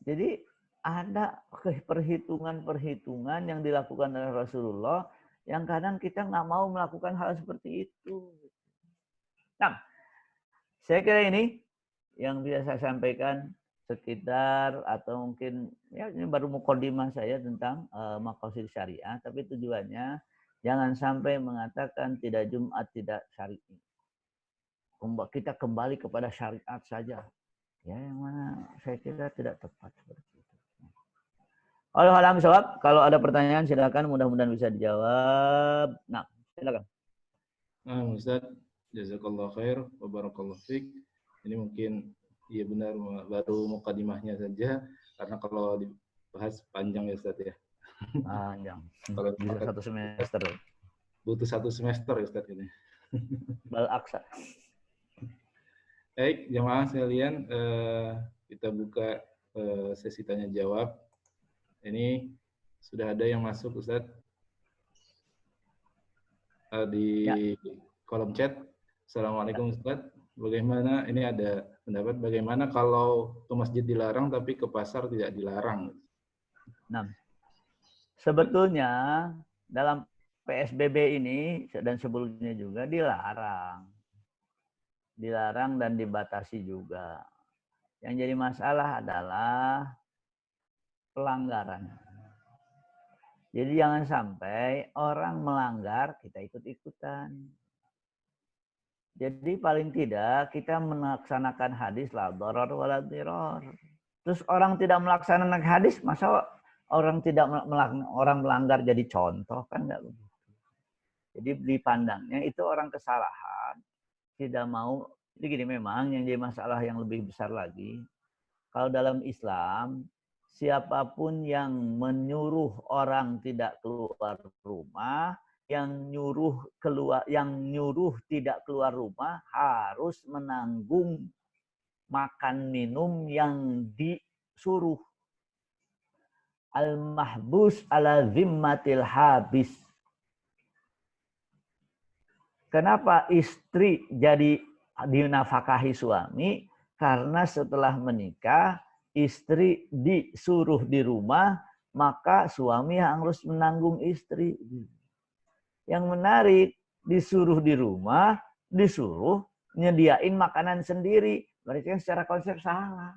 Jadi ada perhitungan-perhitungan yang dilakukan oleh Rasulullah yang kadang kita nggak mau melakukan hal seperti itu. Nah, saya kira ini yang bisa saya sampaikan sekitar atau mungkin ya ini baru mukadimah saya tentang maqasid syariah, tapi tujuannya jangan sampai mengatakan tidak Jumat tidak syari'i. Kita kembali kepada syariat saja. Ya yang mana saya kira tidak tepat seperti itu. Alam shawab, kalau ada pertanyaan silakan, mudah-mudahan bisa dijawab. Nah, silakan. Nah, Ustaz, jazakallah khair wa barakallahu fiik. Ini mungkin iya benar baru mukadimahnya saja karena kalau dibahas panjang ya Ustaz ya. Panjang. Bisa 1 semester. Butuh 1 semester ya Ustaz ini. Bal aksa. Baik, jemaah sekalian, kita buka sesi tanya jawab. Ini sudah ada yang masuk Ustaz di kolom chat. Assalamualaikum Ustaz. Bagaimana, ini ada pendapat bagaimana kalau ke masjid dilarang tapi ke pasar tidak dilarang? Nah, sebetulnya dalam PSBB ini dan sebelumnya juga dilarang. Dilarang dan dibatasi juga. Yang jadi masalah adalah pelanggaran. Jadi jangan sampai orang melanggar, kita ikut-ikutan. Jadi paling tidak kita melaksanakan hadis la darar wala dirar. Terus orang tidak melaksanakan hadis, masa orang tidak orang melanggar jadi contoh kan enggak begitu. Jadi dipandangnya itu orang kesalahan, tidak mau. Jadi gini, memang yang jadi masalah yang lebih besar lagi, kalau dalam Islam siapapun yang menyuruh orang tidak keluar rumah, yang nyuruh tidak keluar rumah harus menanggung makan minum yang disuruh. Al-mahbus ala zimmatil habis. Kenapa istri jadi dinafkahi suami? Karena setelah menikah istri disuruh di rumah, maka suami harus menanggung istri. Yang menarik, disuruh di rumah, disuruh nyediain makanan sendiri. Berarti secara konsep salah.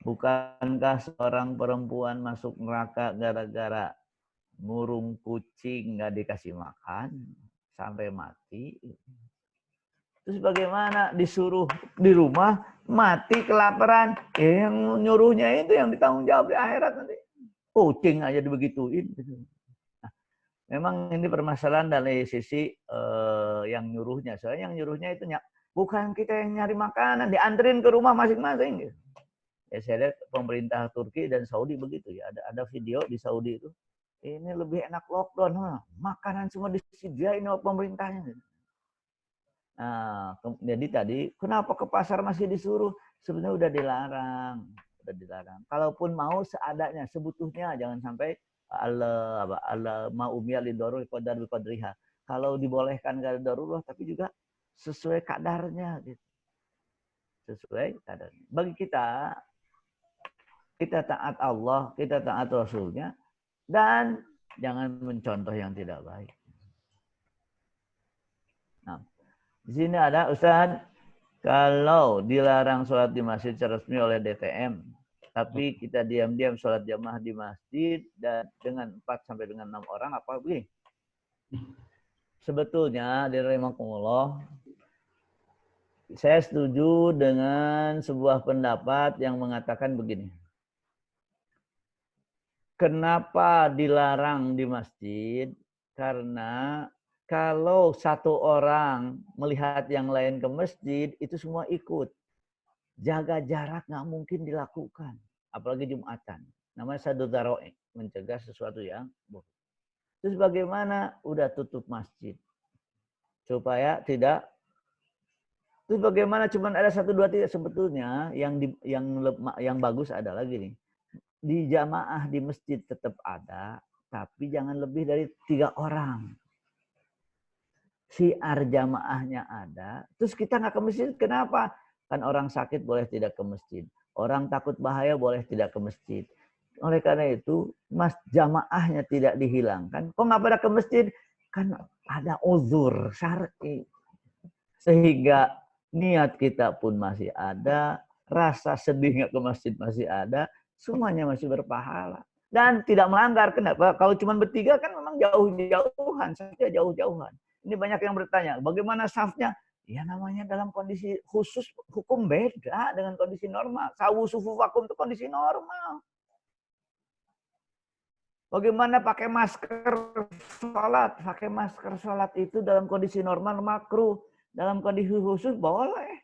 Bukankah seorang perempuan masuk neraka gara-gara ngurung kucing nggak dikasih makan sampai mati? Terus bagaimana disuruh di rumah mati kelaparan? Yang nyuruhnya itu yang ditanggung jawab di akhirat nanti. Kucing aja dibegituin. Nah, memang ini permasalahan dari sisi yang nyuruhnya. Soalnya yang nyuruhnya itu bukan kita yang nyari makanan, dianterin ke rumah masing-masing. Ya saya lihat pemerintah Turki dan Saudi begitu ya. Ada video di Saudi itu. Ini lebih enak lockdown, makanan semua disediain oleh pemerintahnya. Nah, jadi tadi kenapa ke pasar masih disuruh? Sebenarnya udah dilarang. Kalaupun mau seadanya, sebutuhnya, jangan sampai Allah ma'umiyah lidorul qadar biqadriha. kalau dibolehkan keadaan darurat, tapi juga sesuai kadarnya gitu. Sesuai kadarnya. Bagi kita taat Allah, kita taat Rasulnya, dan jangan mencontoh yang tidak baik. Nah, di sini ada Ustaz, kalau dilarang sholat di masjid secara resmi oleh DTM, tapi kita diam-diam sholat jamaah di masjid dan dengan 4 sampai dengan 6 orang, apa begini? Sebetulnya dari rahimakumullah, saya setuju dengan sebuah pendapat yang mengatakan begini. Kenapa dilarang di masjid? Karena kalau satu orang melihat yang lain ke masjid, itu semua ikut. Jaga jarak nggak mungkin dilakukan. Apalagi Jumatan. Namanya saddu dzara'i, mencegah sesuatu yang buruk. Terus bagaimana? Udah tutup masjid. Supaya tidak. Terus bagaimana? Cuman ada 1, 2, 3. Sebetulnya yang bagus adalah gini. Di jamaah di masjid tetap ada, tapi jangan lebih dari 3 orang. Syiar jamaahnya ada, terus kita nggak ke masjid, kenapa? Kan orang sakit boleh tidak ke masjid, orang takut bahaya boleh tidak ke masjid. Oleh karena itu, jamaahnya tidak dihilangkan. Kok nggak pada ke masjid? Kan ada uzur syar'i. Sehingga niat kita pun masih ada, rasa sedih nggak ke masjid masih ada, semuanya masih berpahala. Dan tidak melanggar. Kenapa? Kalau cuma bertiga kan memang jauh-jauhan. Saja jauh-jauhan. Ini banyak yang bertanya, bagaimana safnya? Ya namanya dalam kondisi khusus, hukum beda dengan kondisi normal. Sawu sufu vakum itu kondisi normal. Bagaimana pakai masker sholat? Pakai masker sholat itu dalam kondisi normal makruh. Dalam kondisi khusus boleh.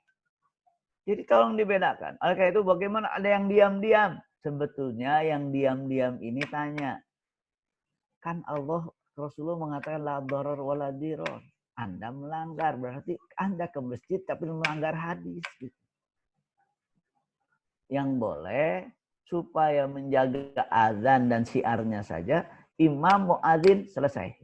Jadi tolong dibedakan. Oleh karena itu bagaimana ada yang diam-diam? Sebetulnya yang diam-diam ini tanya. Kan Allah, Rasulullah mengatakan la darar wala dirar. Anda melanggar, berarti Anda ke masjid tapi melanggar hadis. Yang boleh supaya menjaga azan dan syiarnya saja, imam muadzin selesai.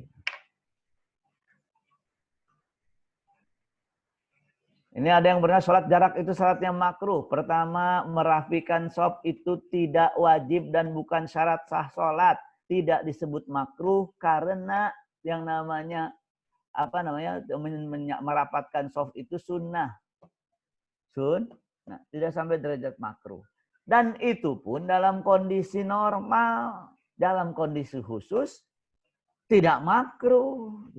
Ini ada yang benar sholat jarak itu sholatnya makruh. Pertama, merapikan shaf itu tidak wajib dan bukan syarat sah sholat. Tidak disebut makruh karena yang namanya merapatkan shaf itu sunnah. Nah, tidak sampai derajat makruh. Dan itu pun dalam kondisi normal. Dalam kondisi khusus tidak makruh.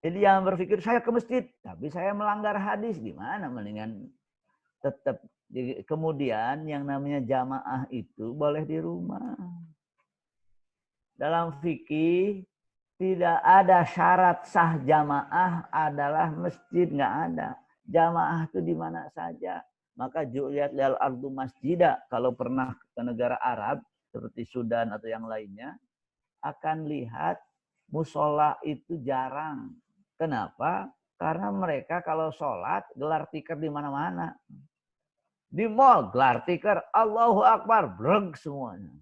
Jadi jangan berpikir saya ke masjid, tapi saya melanggar hadis. Gimana? Mendingan tetap. Kemudian yang namanya jamaah itu boleh di rumah. Dalam fikih tidak ada syarat sah jamaah adalah masjid, nggak ada. Jamaah itu di mana saja. Maka lihat lil ardu masjidah. Kalau pernah ke negara Arab seperti Sudan atau yang lainnya, akan lihat musola itu jarang. Kenapa? Karena mereka kalau sholat gelar tikar di mana-mana. Di mall gelar tikar, Allahu Akbar, breg semuanya.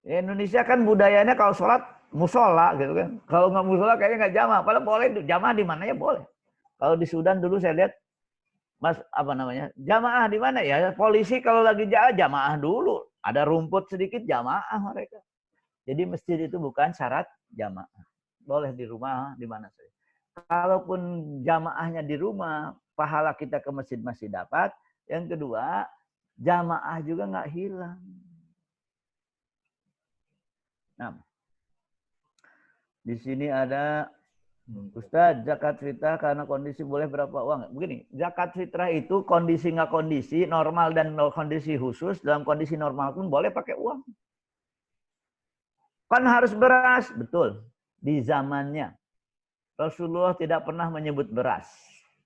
Indonesia kan budayanya kalau sholat musola gitu kan. Kalau nggak musola kayaknya nggak jamaah. Padahal boleh jamaah di mana ya boleh. Kalau di Sudan dulu saya lihat, jamaah di mana ya? Polisi kalau lagi jamaah dulu. Ada rumput sedikit jamaah mereka. Jadi masjid itu bukan syarat jamaah. Boleh di rumah, di mana saja. Kalaupun jamaahnya di rumah, pahala kita ke masjid masih dapat. Yang kedua, jamaah juga nggak hilang. Nah, di sini ada Ustaz, zakat fitrah karena kondisi boleh berapa uang? Begini, zakat fitrah itu kondisi nggak kondisi, normal dan kondisi khusus. Dalam kondisi normal pun boleh pakai uang. Kan harus beras, betul. Di zamannya Rasulullah tidak pernah menyebut beras.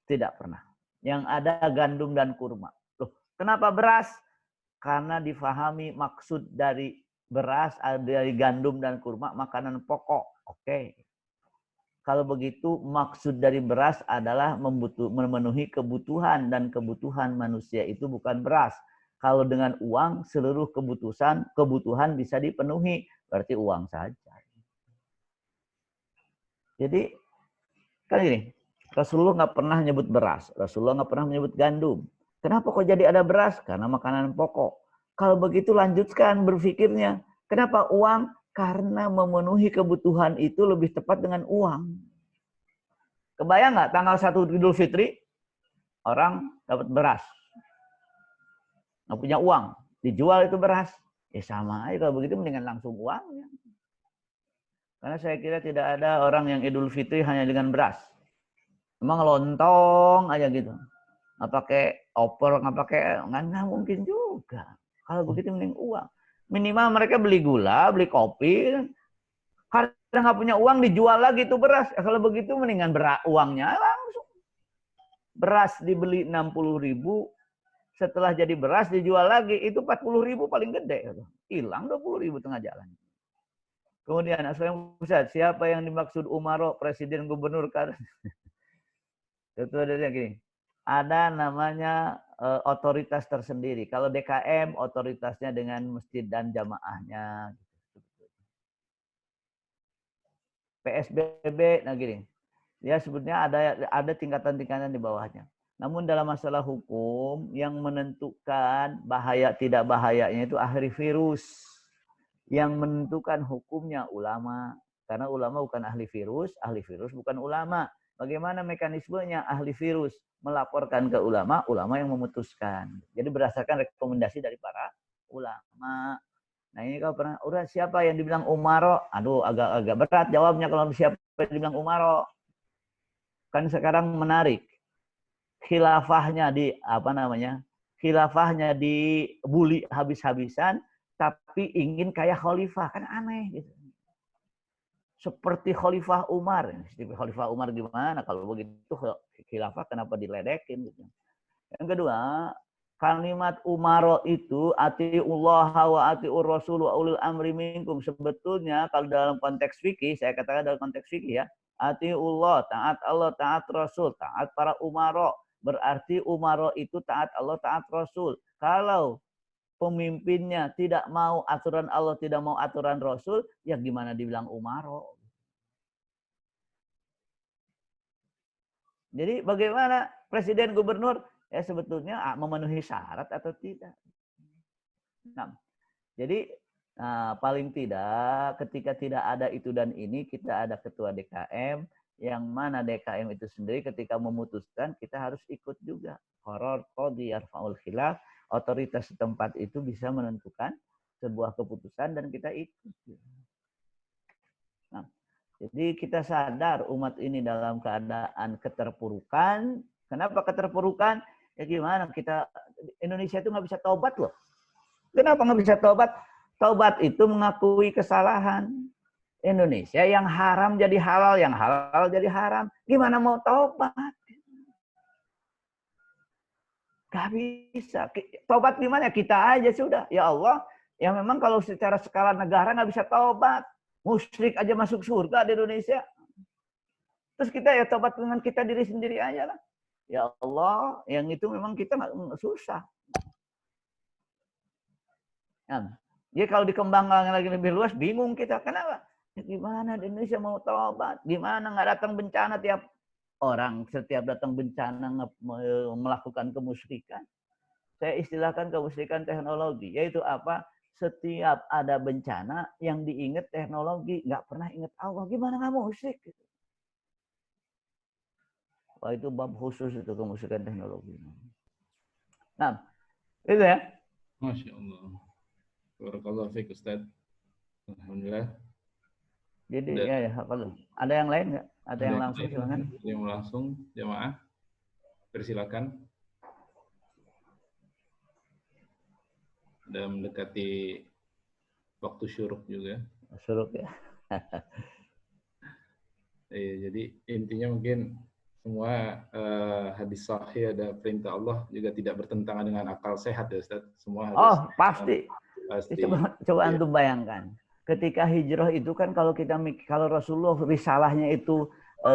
Tidak pernah. Yang ada gandum dan kurma. Loh, kenapa beras? Karena difahami maksud dari beras, dari gandum dan kurma, makanan pokok. Oke. Kalau begitu maksud dari beras adalah memenuhi kebutuhan. Dan kebutuhan manusia itu bukan beras. Kalau dengan uang seluruh kebutuhan bisa dipenuhi, berarti uang saja. Jadi kan ini, Rasulullah nggak pernah nyebut beras, Rasulullah nggak pernah menyebut gandum. Kenapa kok jadi ada beras? Karena makanan pokok. Kalau begitu lanjutkan berpikirnya. Kenapa uang? Karena memenuhi kebutuhan itu lebih tepat dengan uang. Kebayang nggak tanggal 1 Idul Fitri, orang dapat beras. Nggak punya uang, dijual itu beras. Ya sama aja, kalau begitu mendingan langsung uangnya. Karena saya kira tidak ada orang yang Idul Fitri hanya dengan beras. Emang lontong aja gitu. Nggak pakai opor, nggak mungkin juga. Kalau begitu mending uang. Minimal mereka beli gula, beli kopi. Karena nggak punya uang dijual lagi itu beras. Kalau begitu mendingan uangnya langsung. Beras dibeli 60.000, setelah jadi beras dijual lagi itu 40.000 paling gede. Hilang 20.000 tengah jalan. Kemudian Ustaz, siapa yang dimaksud umaro, presiden, gubernur kan? Itu ada gini. Ada namanya otoritas tersendiri. Kalau DKM otoritasnya dengan masjid dan jamaahnya. PSBB, nah gini. Ya sebetulnya ada tingkatan-tingkatan di bawahnya. Namun dalam masalah hukum yang menentukan bahaya tidak bahayanya itu ahli virus. Yang menentukan hukumnya ulama. Karena ulama bukan ahli virus bukan ulama. Bagaimana mekanismenya? Ahli virus melaporkan ke ulama, ulama yang memutuskan. Jadi berdasarkan rekomendasi dari para ulama. Nah ini kalau pernah, udah siapa yang dibilang umaro? Aduh agak berat jawabnya kalau siapa yang dibilang umaro. Kan sekarang menarik. Khilafahnya khilafahnya dibuli habis-habisan, tapi ingin kayak khalifah, kan aneh gitu. Seperti Khalifah Umar. Khalifah Umar gimana? Kalau begitu khilafah kenapa diledekin gitu. Yang kedua, kalimat umaro itu atiullah wa atiur rasul wa ulil amri minkum. Sebetulnya kalau dalam konteks fikih, saya katakan dalam konteks fikih ya, atiullah, taat Allah, taat Rasul, taat para umaro. Berarti umaro itu taat Allah, taat Rasul. Kalau pemimpinnya tidak mau aturan Allah, tidak mau aturan Rasul, ya gimana dibilang umaro? Jadi bagaimana presiden gubernur? Ya sebetulnya memenuhi syarat atau tidak. Nah, jadi paling tidak ketika tidak ada itu dan ini, kita ada ketua DKM, yang mana DKM itu sendiri ketika memutuskan kita harus ikut juga. Qaror qadhi yarfa'ul khilaf, otoritas setempat itu bisa menentukan sebuah keputusan dan kita ikut. Nah, jadi kita sadar umat ini dalam keadaan keterpurukan. Kenapa keterpurukan? Ya gimana kita, Indonesia itu nggak bisa taubat loh. Kenapa nggak bisa taubat? Taubat itu mengakui kesalahan. Indonesia yang haram jadi halal, yang halal jadi haram. Gimana mau taubat? Gak bisa. Taubat gimana? Kita aja sudah. Ya Allah, ya memang kalau secara skala negara nggak bisa taubat. Musyrik aja masuk surga di Indonesia. Terus kita ya taubat dengan kita diri sendiri aja lah. Ya Allah, yang itu memang kita nggak susah. Ya. Jadi kalau dikembangkan lagi lebih luas, bingung kita. Kenapa? Ya gimana di Indonesia mau taubat? Gimana nggak datang bencana tiap orang, setiap datang bencana melakukan kemusyrikan. Saya istilahkan kemusyrikan teknologi, yaitu apa? Setiap ada bencana yang diingat teknologi, nggak pernah ingat Allah. Gimana nggak musyrik? Gitu. Wah itu bab khusus itu kemusyrikan teknologi. Nah, itu ya. Masya Allah. Barakallahu fiik Ustaz. Alhamdulillah. Jadi ya, ada yang lain nggak? Ada yang langsung silakan. Yang langsung jamaah, persilakan. Sudah mendekati waktu syuruk juga. Syuruk ya. Jadi intinya mungkin semua hadis sahih, ada perintah Allah juga tidak bertentangan dengan akal sehat ya Ustaz. Semua harus pasti. Coba ya. antum bayangkan. Ketika hijrah itu kan kalau Rasulullah risalahnya itu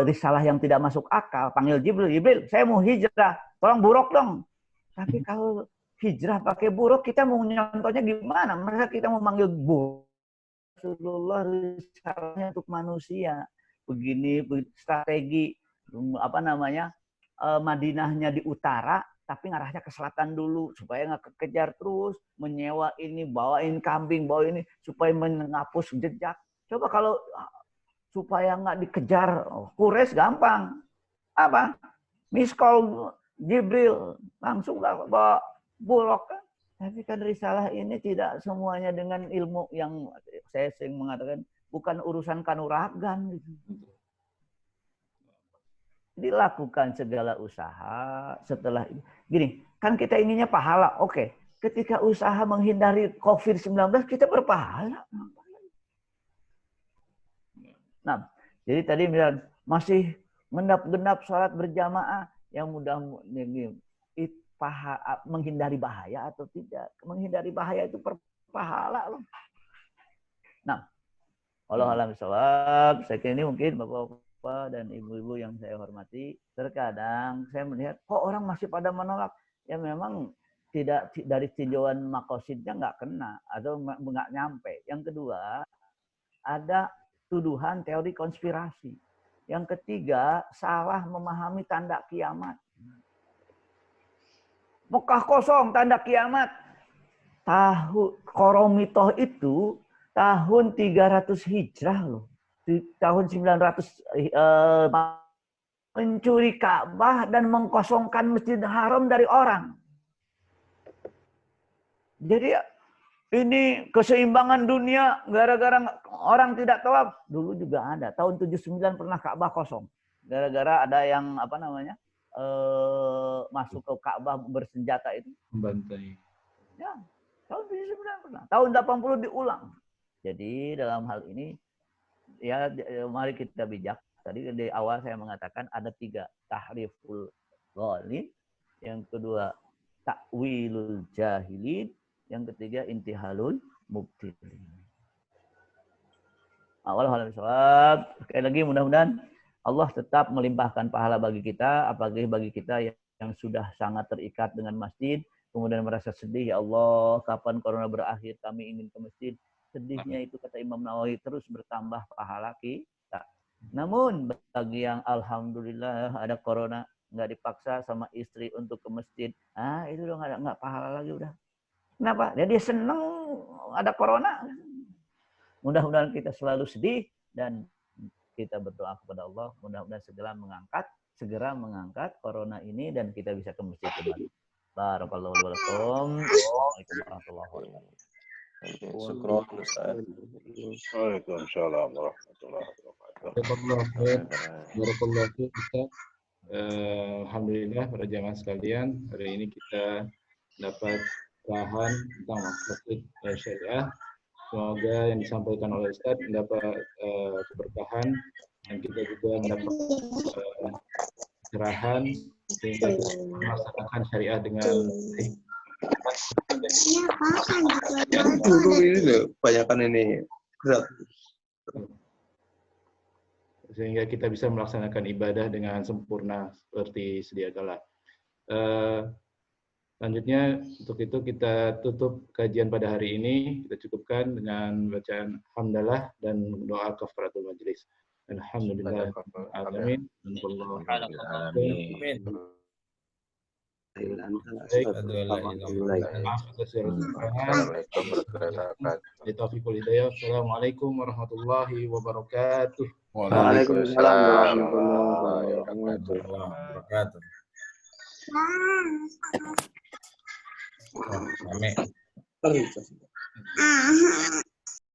risalah yang tidak masuk akal, panggil Jibril, saya mau hijrah, tolong buruk dong. Tapi kalau hijrah pakai buruk, kita mau nyontohnya gimana? Masa kita mau manggil buruk? Rasulullah risalahnya untuk manusia. Begini strategi apa namanya? Madinahnya di utara, tapi ngarahnya ke selatan dulu supaya nggak kekejar terus, menyewa ini, bawain kambing, bawa ini supaya menghapus jejak. Coba kalau supaya nggak dikejar Quraisy gampang. Apa? Miss call Jibril langsung bawa buruk kan. Tapi kan risalah ini tidak semuanya dengan ilmu yang saya sering mengatakan bukan urusan kanuragan gitu. Dilakukan segala usaha setelah ini. Gini, kan kita ininya pahala. Oke, ketika usaha menghindari COVID-19 kita berpahala. Nah, jadi tadi misalnya masih genap sholat berjamaah yang mudah menghindari bahaya atau tidak. Menghindari bahaya itu berpahala loh. Nah, Allah alam shawab, saya kira ini mungkin Bapak dan ibu-ibu yang saya hormati, terkadang saya melihat kok orang masih pada menolak. Ya memang tidak dari tinjauan makosidnya nggak kena atau nggak nyampe. Yang kedua, ada tuduhan teori konspirasi. Yang ketiga, salah memahami tanda kiamat. Mekah kosong, tanda kiamat. Koromitoh itu tahun 300 Hijrah loh. Di tahun 900 mencuri Ka'bah dan mengkosongkan Masjidil Haram dari orang. Jadi ini keseimbangan dunia gara-gara orang tidak tawaf. Dulu juga ada. Tahun 79 pernah Ka'bah kosong. Gara-gara ada yang apa namanya? Masuk ke Ka'bah bersenjata itu. Membantai. Ya, tahun 79 pernah. Tahun 80 diulang. Jadi dalam hal ini ya mari kita bijak. Tadi di awal saya mengatakan ada 3. Tahriful ghalib. Yang kedua takwilul jahilin. Yang ketiga intihalul mubtilin. Awal sekali lagi mudah-mudahan Allah tetap melimpahkan pahala bagi kita, apalagi bagi kita yang sudah sangat terikat dengan masjid, kemudian merasa sedih, ya Allah, kapan corona berakhir, kami ingin ke masjid. Sedihnya itu kata Imam Nawawi terus bertambah pahala kita. Namun bagi yang alhamdulillah ada corona, nggak dipaksa sama istri untuk ke masjid, itu udah nggak pahala lagi udah. Kenapa? Ya dia senang ada corona. Mudah-mudahan kita selalu sedih dan kita berdoa kepada Allah, mudah-mudahan segera mengangkat corona ini dan kita bisa ke masjid kembali. Barakallahu lakum. Assalamualaikum warahmatullahi wabarakatuh. Syukron Ustaz. Waalaikumsalam warahmatullahi wabarakatuh. Barakallahu fiik Ustaz. Alhamdulillah para jamaah sekalian, hari ini kita dapat bahan tentang makosid syariah. Semoga yang disampaikan oleh Ustaz mendapat keberkahan dan kita juga mendapat pencerahan sehingga kita melaksanakan syariah dengan baik. Dulu ini loh, kebanyakan ini berat. Sehingga kita bisa melaksanakan ibadah dengan sempurna seperti sedia kala. Selanjutnya untuk itu kita tutup kajian pada hari ini. Kita cukupkan dengan bacaan hamdalah dan doa kafaratul majelis. Alhamdulillah. Amin. Assalamualaikum warahmatullahi wabarakatuh. Waalaikumsalam warahmatullahi wabarakatuh. Amin.